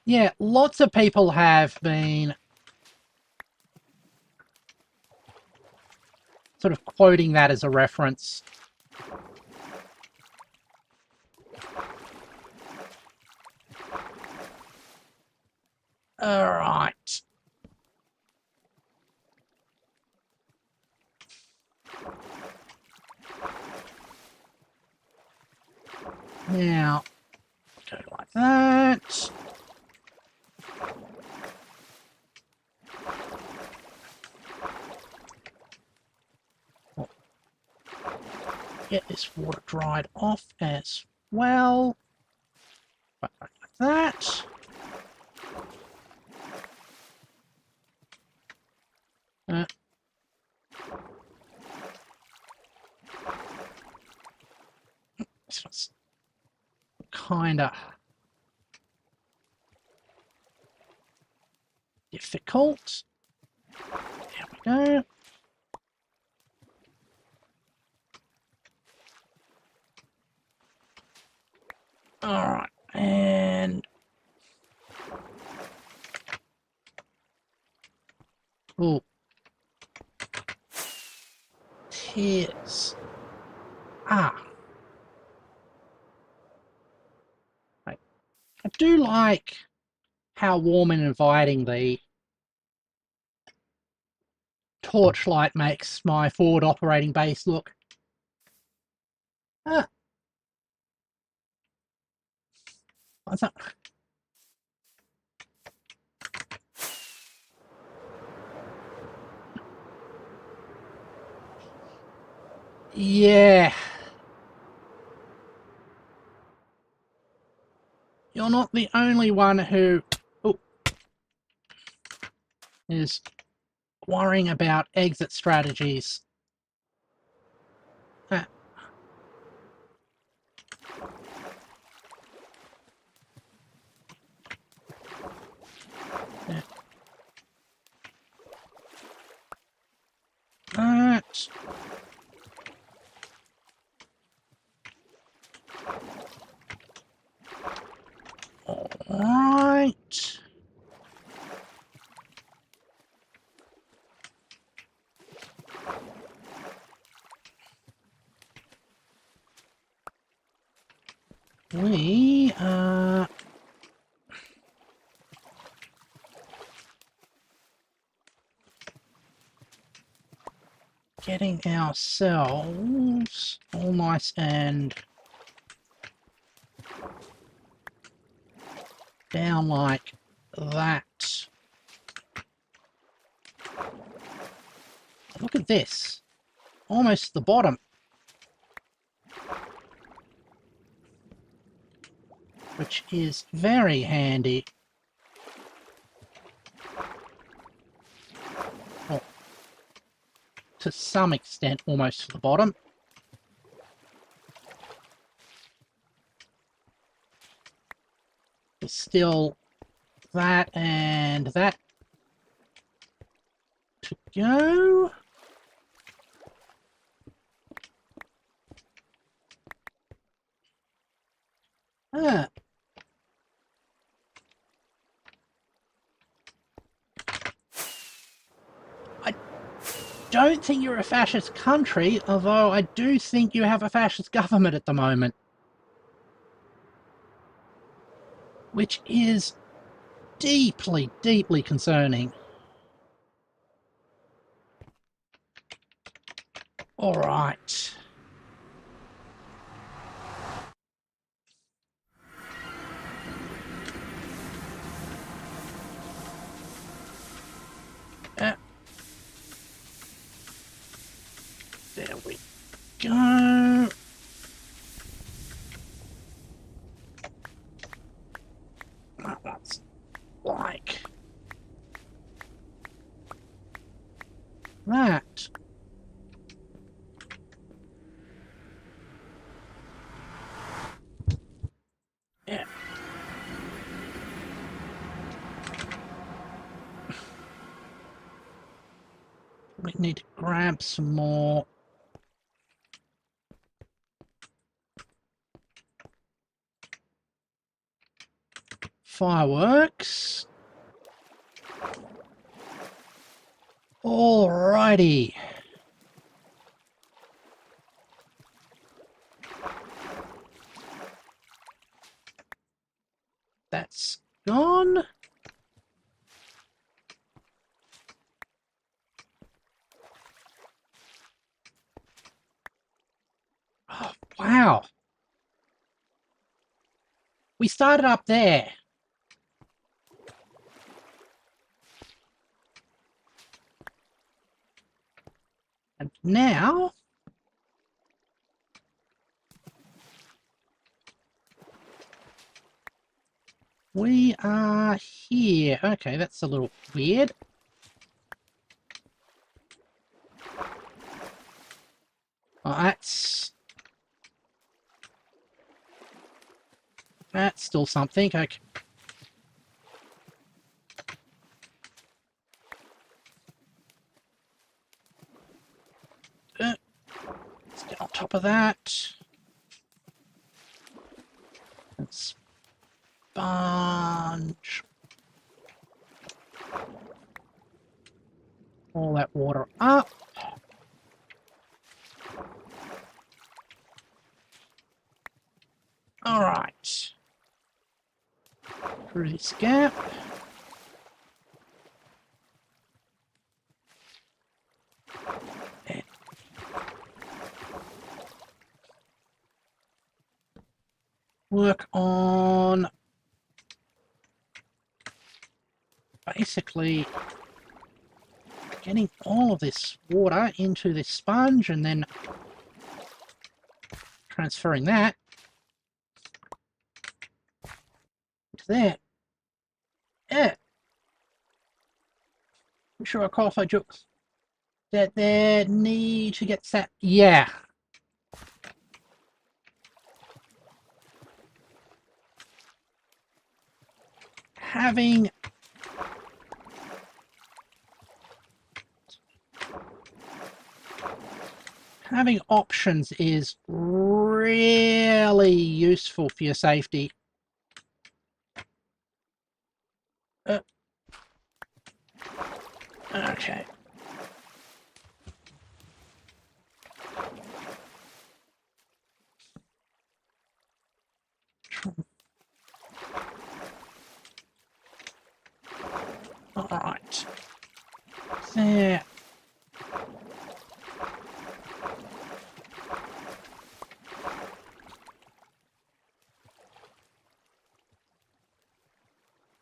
Yeah, lots of people have been sort of quoting that as a reference. All right. Now, go like that. Get this water dried off as well. Like that. kinda difficult. There we go. Alright, and... oh. Tears. Ah. I do like how warm and inviting the torchlight makes my forward operating base look. Ah. What's that? Yeah. You're not the only one who is worrying about exit strategies. Ah. Yeah. That. Alright. We are getting ourselves all nice and down like that. Look at this. Almost the bottom. Which is very handy. Well, to some extent, almost to the bottom. There's still that and that to go. Ah. I don't think you're a fascist country, although I do think you have a fascist government at the moment. Which is deeply, deeply concerning. Alright. There we go. That's like that. Yeah. We need to grab some more fireworks. Alrighty. That's gone. Oh, wow. We started up there. And now we are here. Okay, that's a little weird. Oh, That's still something. Okay. Let's get on top of that. And sponge all that water up. All right. Through this gap. And work on basically getting all of this water into this sponge and then transferring that into there. Yeah. I'm sure I qualified jokes. That there need to get set. Yeah. Having options is really useful for your safety. Okay. All right. There.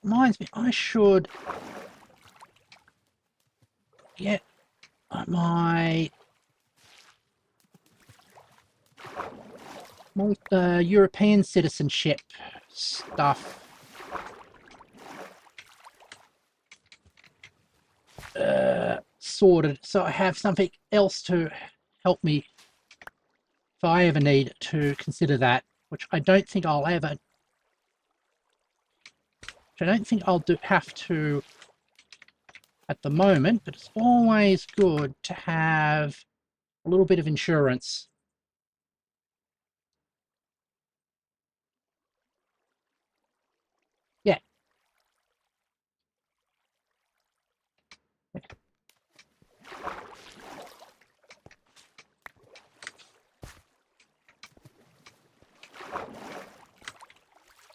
Reminds me, I should get my European citizenship stuff sorted, so I have something else to help me if I ever need to consider that, which I don't think I'll ever. Which I don't think I'll have to at the moment, but it's always good to have a little bit of insurance. Yeah.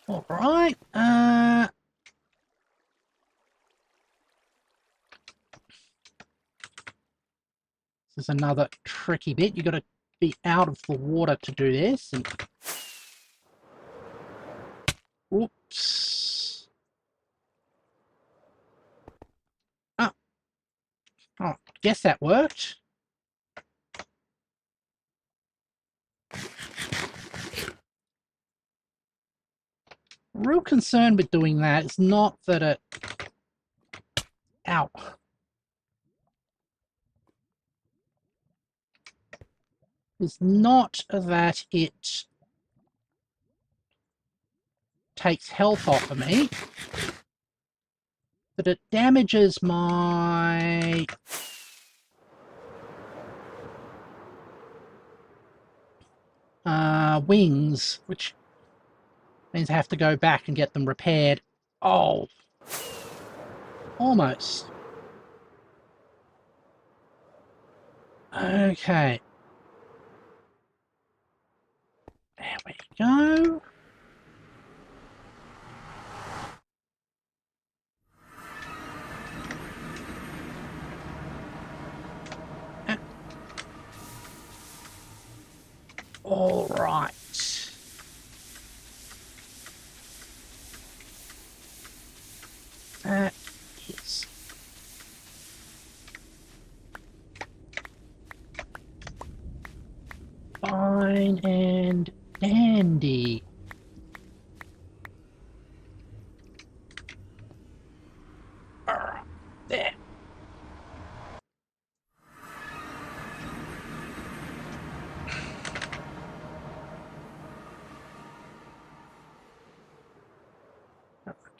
All right. This is another tricky bit. You've got to be out of the water to do this. And oops. Oh, guess that worked. Real concern with doing that is not that it... Ow. Is not that it takes health off of me, but it damages my wings, which means I have to go back and get them repaired. Oh, almost. Okay. There we go. All right. That is fine and dandy. There.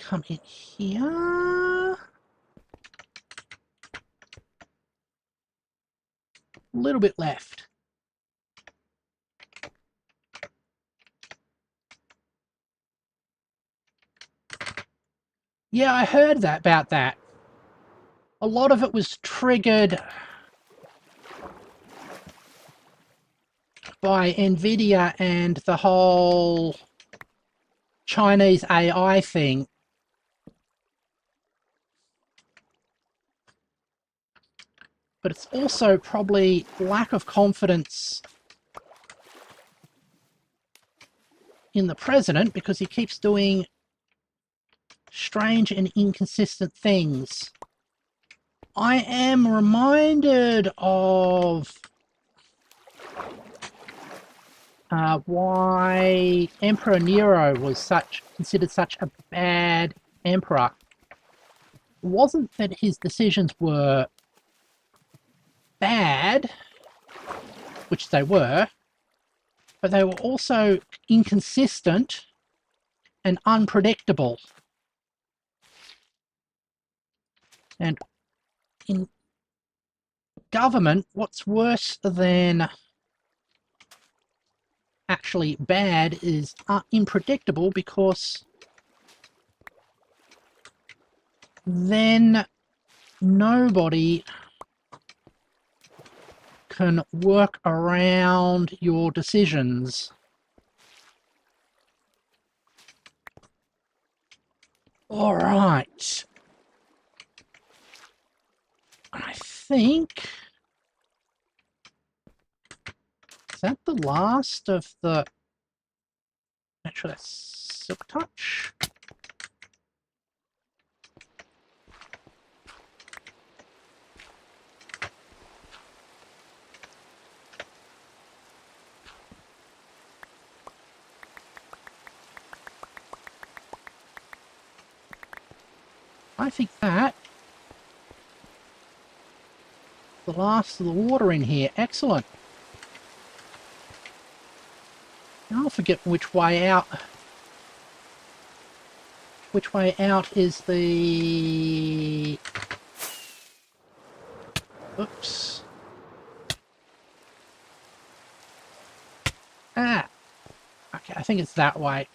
come in here. A little bit left. Yeah, I heard that about that. A lot of it was triggered by Nvidia and the whole Chinese AI thing. But it's also probably lack of confidence in the president because he keeps doing strange and inconsistent things. I am reminded of why Emperor Nero was considered such a bad emperor. It wasn't that his decisions were bad, which they were, but they were also inconsistent and unpredictable. And in government, what's worse than actually bad is unpredictable, because then nobody can work around your decisions. All right. I think... Is that the last of the... Actually, that's Silk Touch. I think that the last of the water in here. Excellent. I'll forget which way out. Which way out is the... Oops. Ah. Okay, I think it's that way.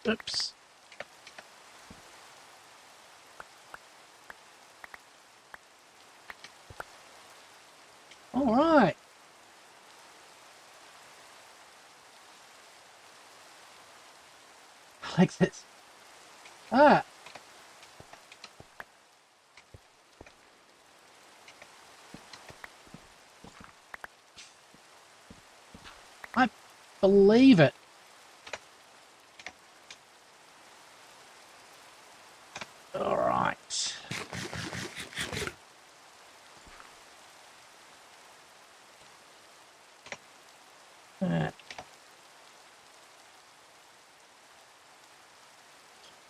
Oops. All right. Like this. Ah. I believe it. All right.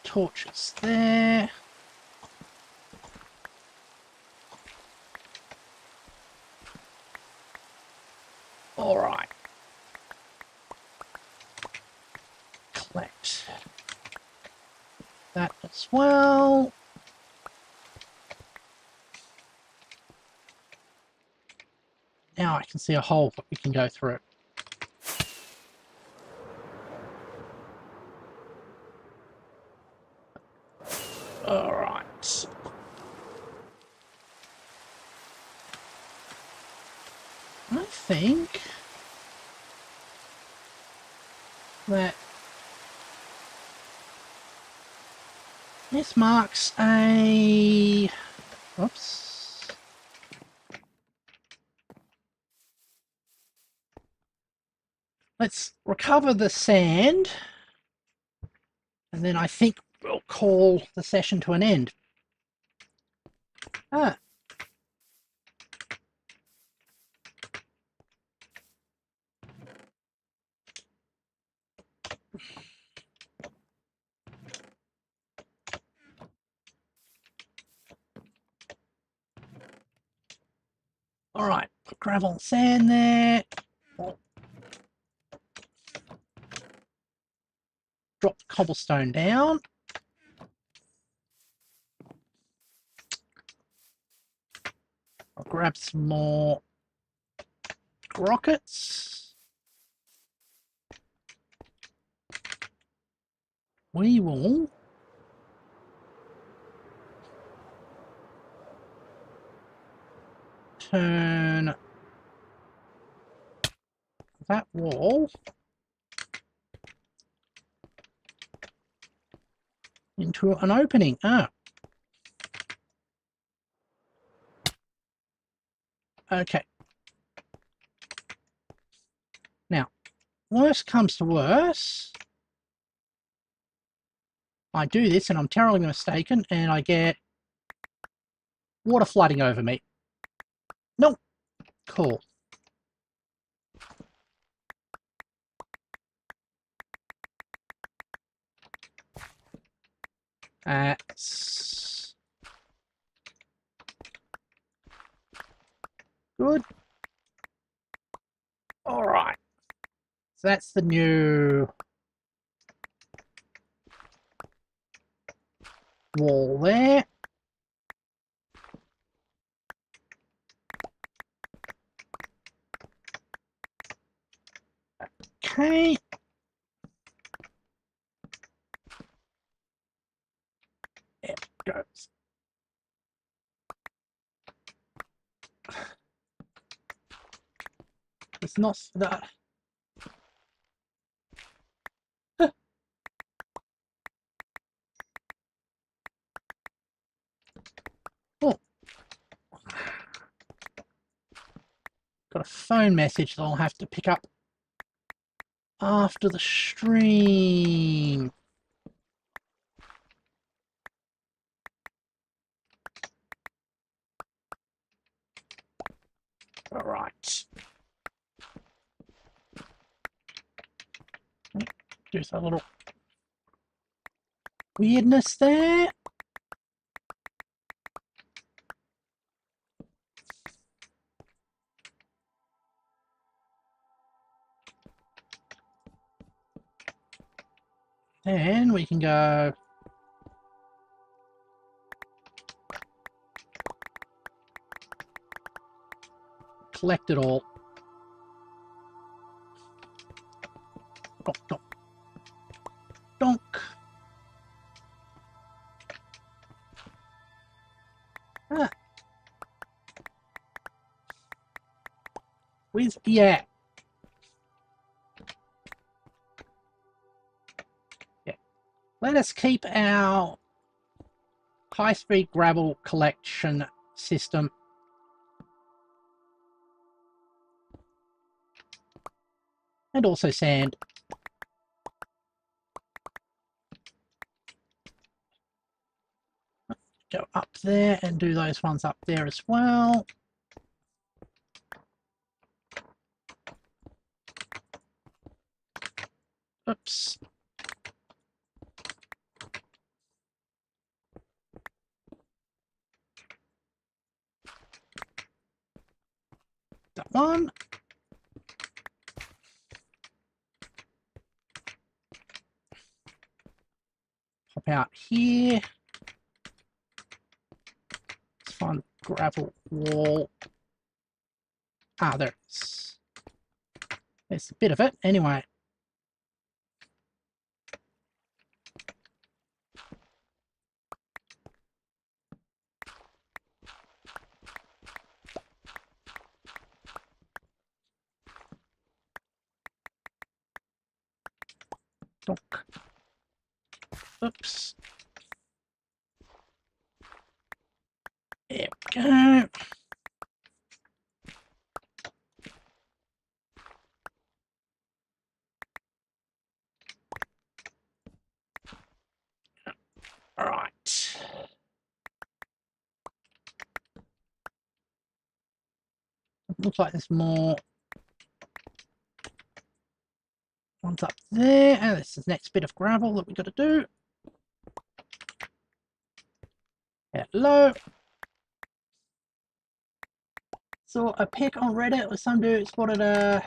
Torches there. All right. Collect that as well. Now I can see a hole that we can go through. All right. I think that this marks a... Oops. Let's recover the sand, and then I think we'll call the session to an end. Ah. Alright, put gravel and sand there. Drop the cobblestone down. I'll grab some more rockets. We will turn that wall into an opening. Ah. Okay. Now, worst comes to worst, I do this and I'm terribly mistaken and I get water flooding over me. Nope. Cool. That's good. All right. So that's the new wall there. Okay. There it goes. It's not that. Oh. Got a phone message that I'll have to pick up after the stream. All right. There's a little weirdness there. Then we can go collect it all. Donk, donk, donk. Ah. With, yeah. Yeah. Let us keep our high-speed gravel collection system and also sand. Go up there and do those ones up there as well. Oops. That one. Pop out here. Let's find gravel wall. Ah, there it is. There's a bit of it. Anyway. Donk. Oops. There we go. All right. Looks like there's more ones up there. And this is the next bit of gravel that we've got to do. Hello. saw a pic on Reddit where some dude spotted a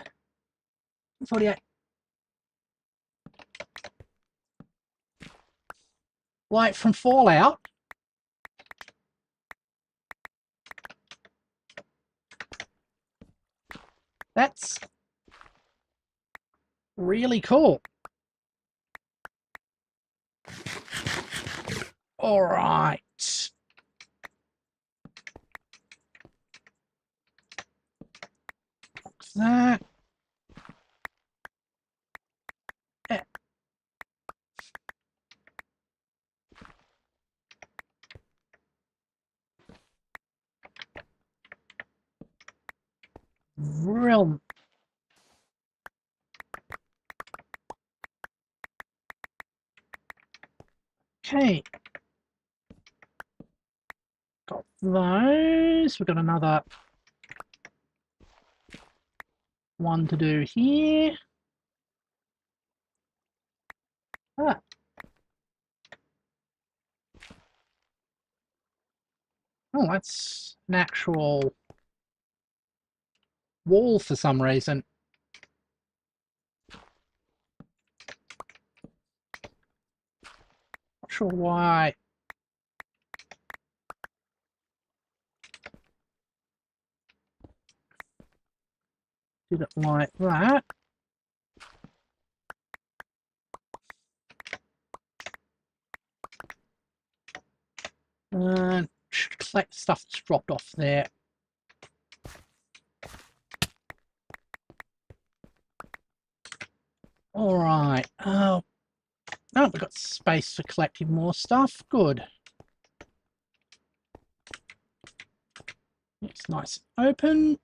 48 like from Fallout. That's really cool. All right. What's that? Yeah. Real. Okay. Got those. We've got another one to do here. Ah. Oh, that's an actual wall for some reason. Not sure why. Did it like that. And collect stuff that's dropped off there. All right. Oh, we've got space for collecting more stuff. Good. It's nice and open.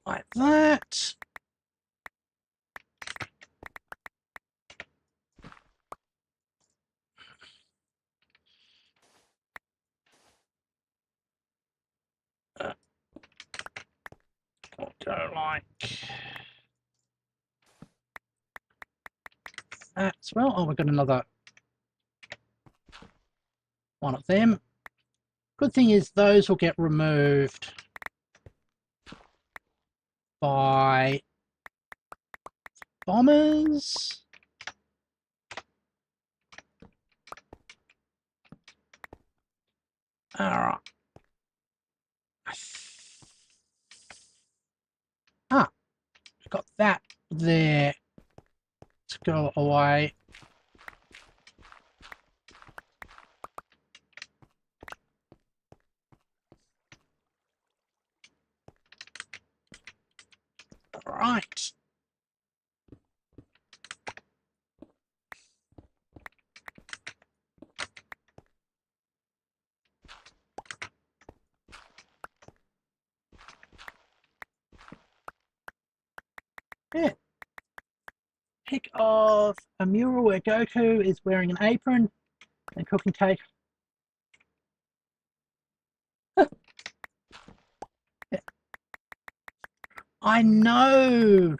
Like that. I'll go like that as well. Oh, we've got another one of them. Good thing is those will get removed by bombers. All right. Ah, we've got that there to go away. All right. Yeah. Pic of a mural where Goku is wearing an apron and cooking cake. I know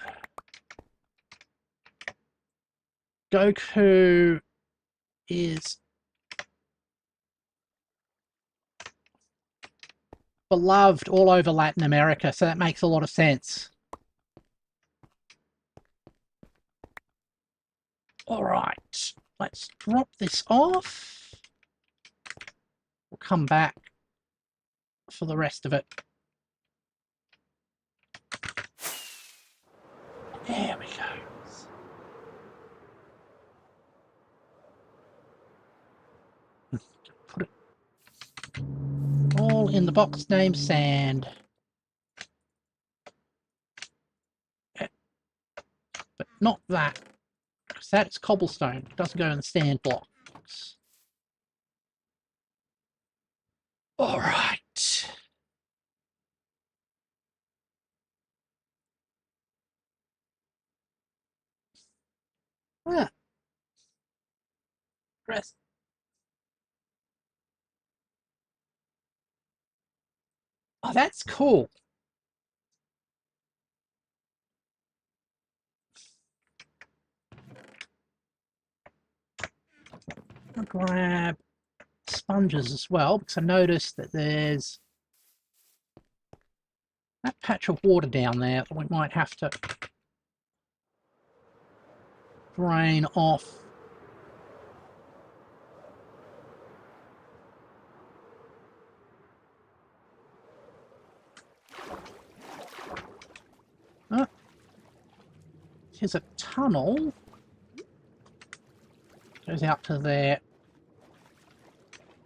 Goku is beloved all over Latin America, so that makes a lot of sense. All right, let's drop this off. We'll come back for the rest of it. There we go. Put it all in the box name sand. But not that, because that's cobblestone. It doesn't go in the sand blocks. All right. Ah. Press. Oh, that's cool. I'll grab sponges as well, because I noticed that there's that patch of water down there that we might have to drain off. Oh, here's a tunnel. Goes out to there.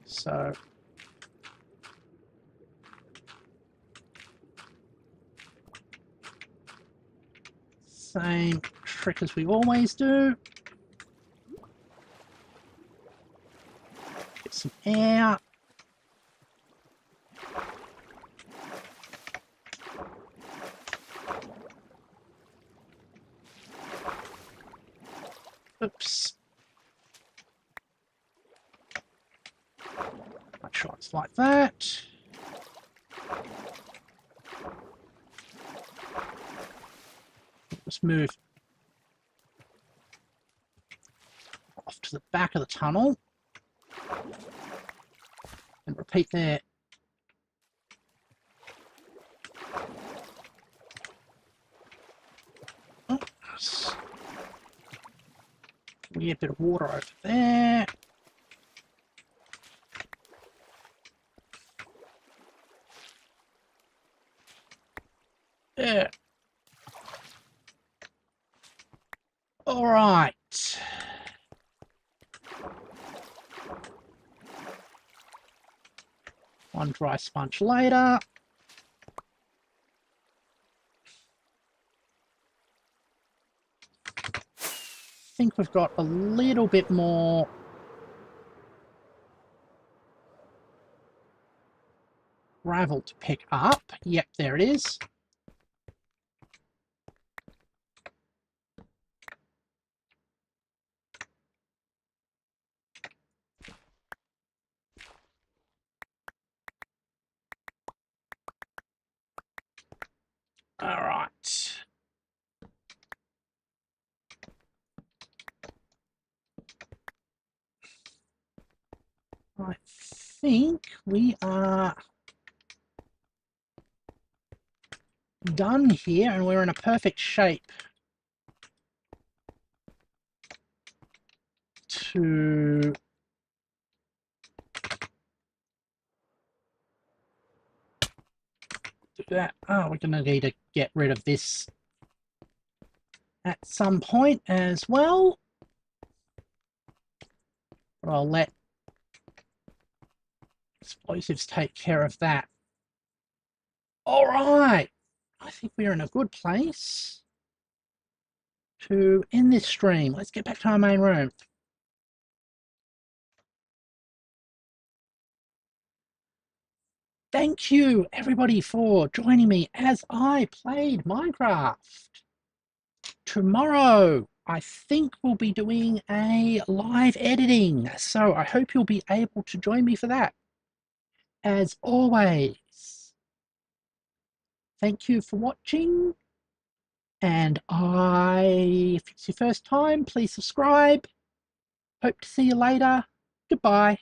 So same trick as we always do. Get some air. Oops. Make sure it's like that. Let's move off to the back of the tunnel. And repeat there. Oops. We get a bit of water over there. Yeah. All right. One dry sponge later. I think we've got a little bit more gravel to pick up. Yep, there it is. All right. I think we are done here and we're in a perfect shape to do that. Oh, we're going to need to get rid of this at some point as well. But I'll let explosives take care of that. All right. I think we're in a good place to end this stream. Let's get back to our main room. Thank you, everybody, for joining me as I played Minecraft. Tomorrow, I think we'll be doing a live editing, so I hope you'll be able to join me for that. As always, thank you for watching, and if it's your first time, please subscribe. Hope to see you later. Goodbye.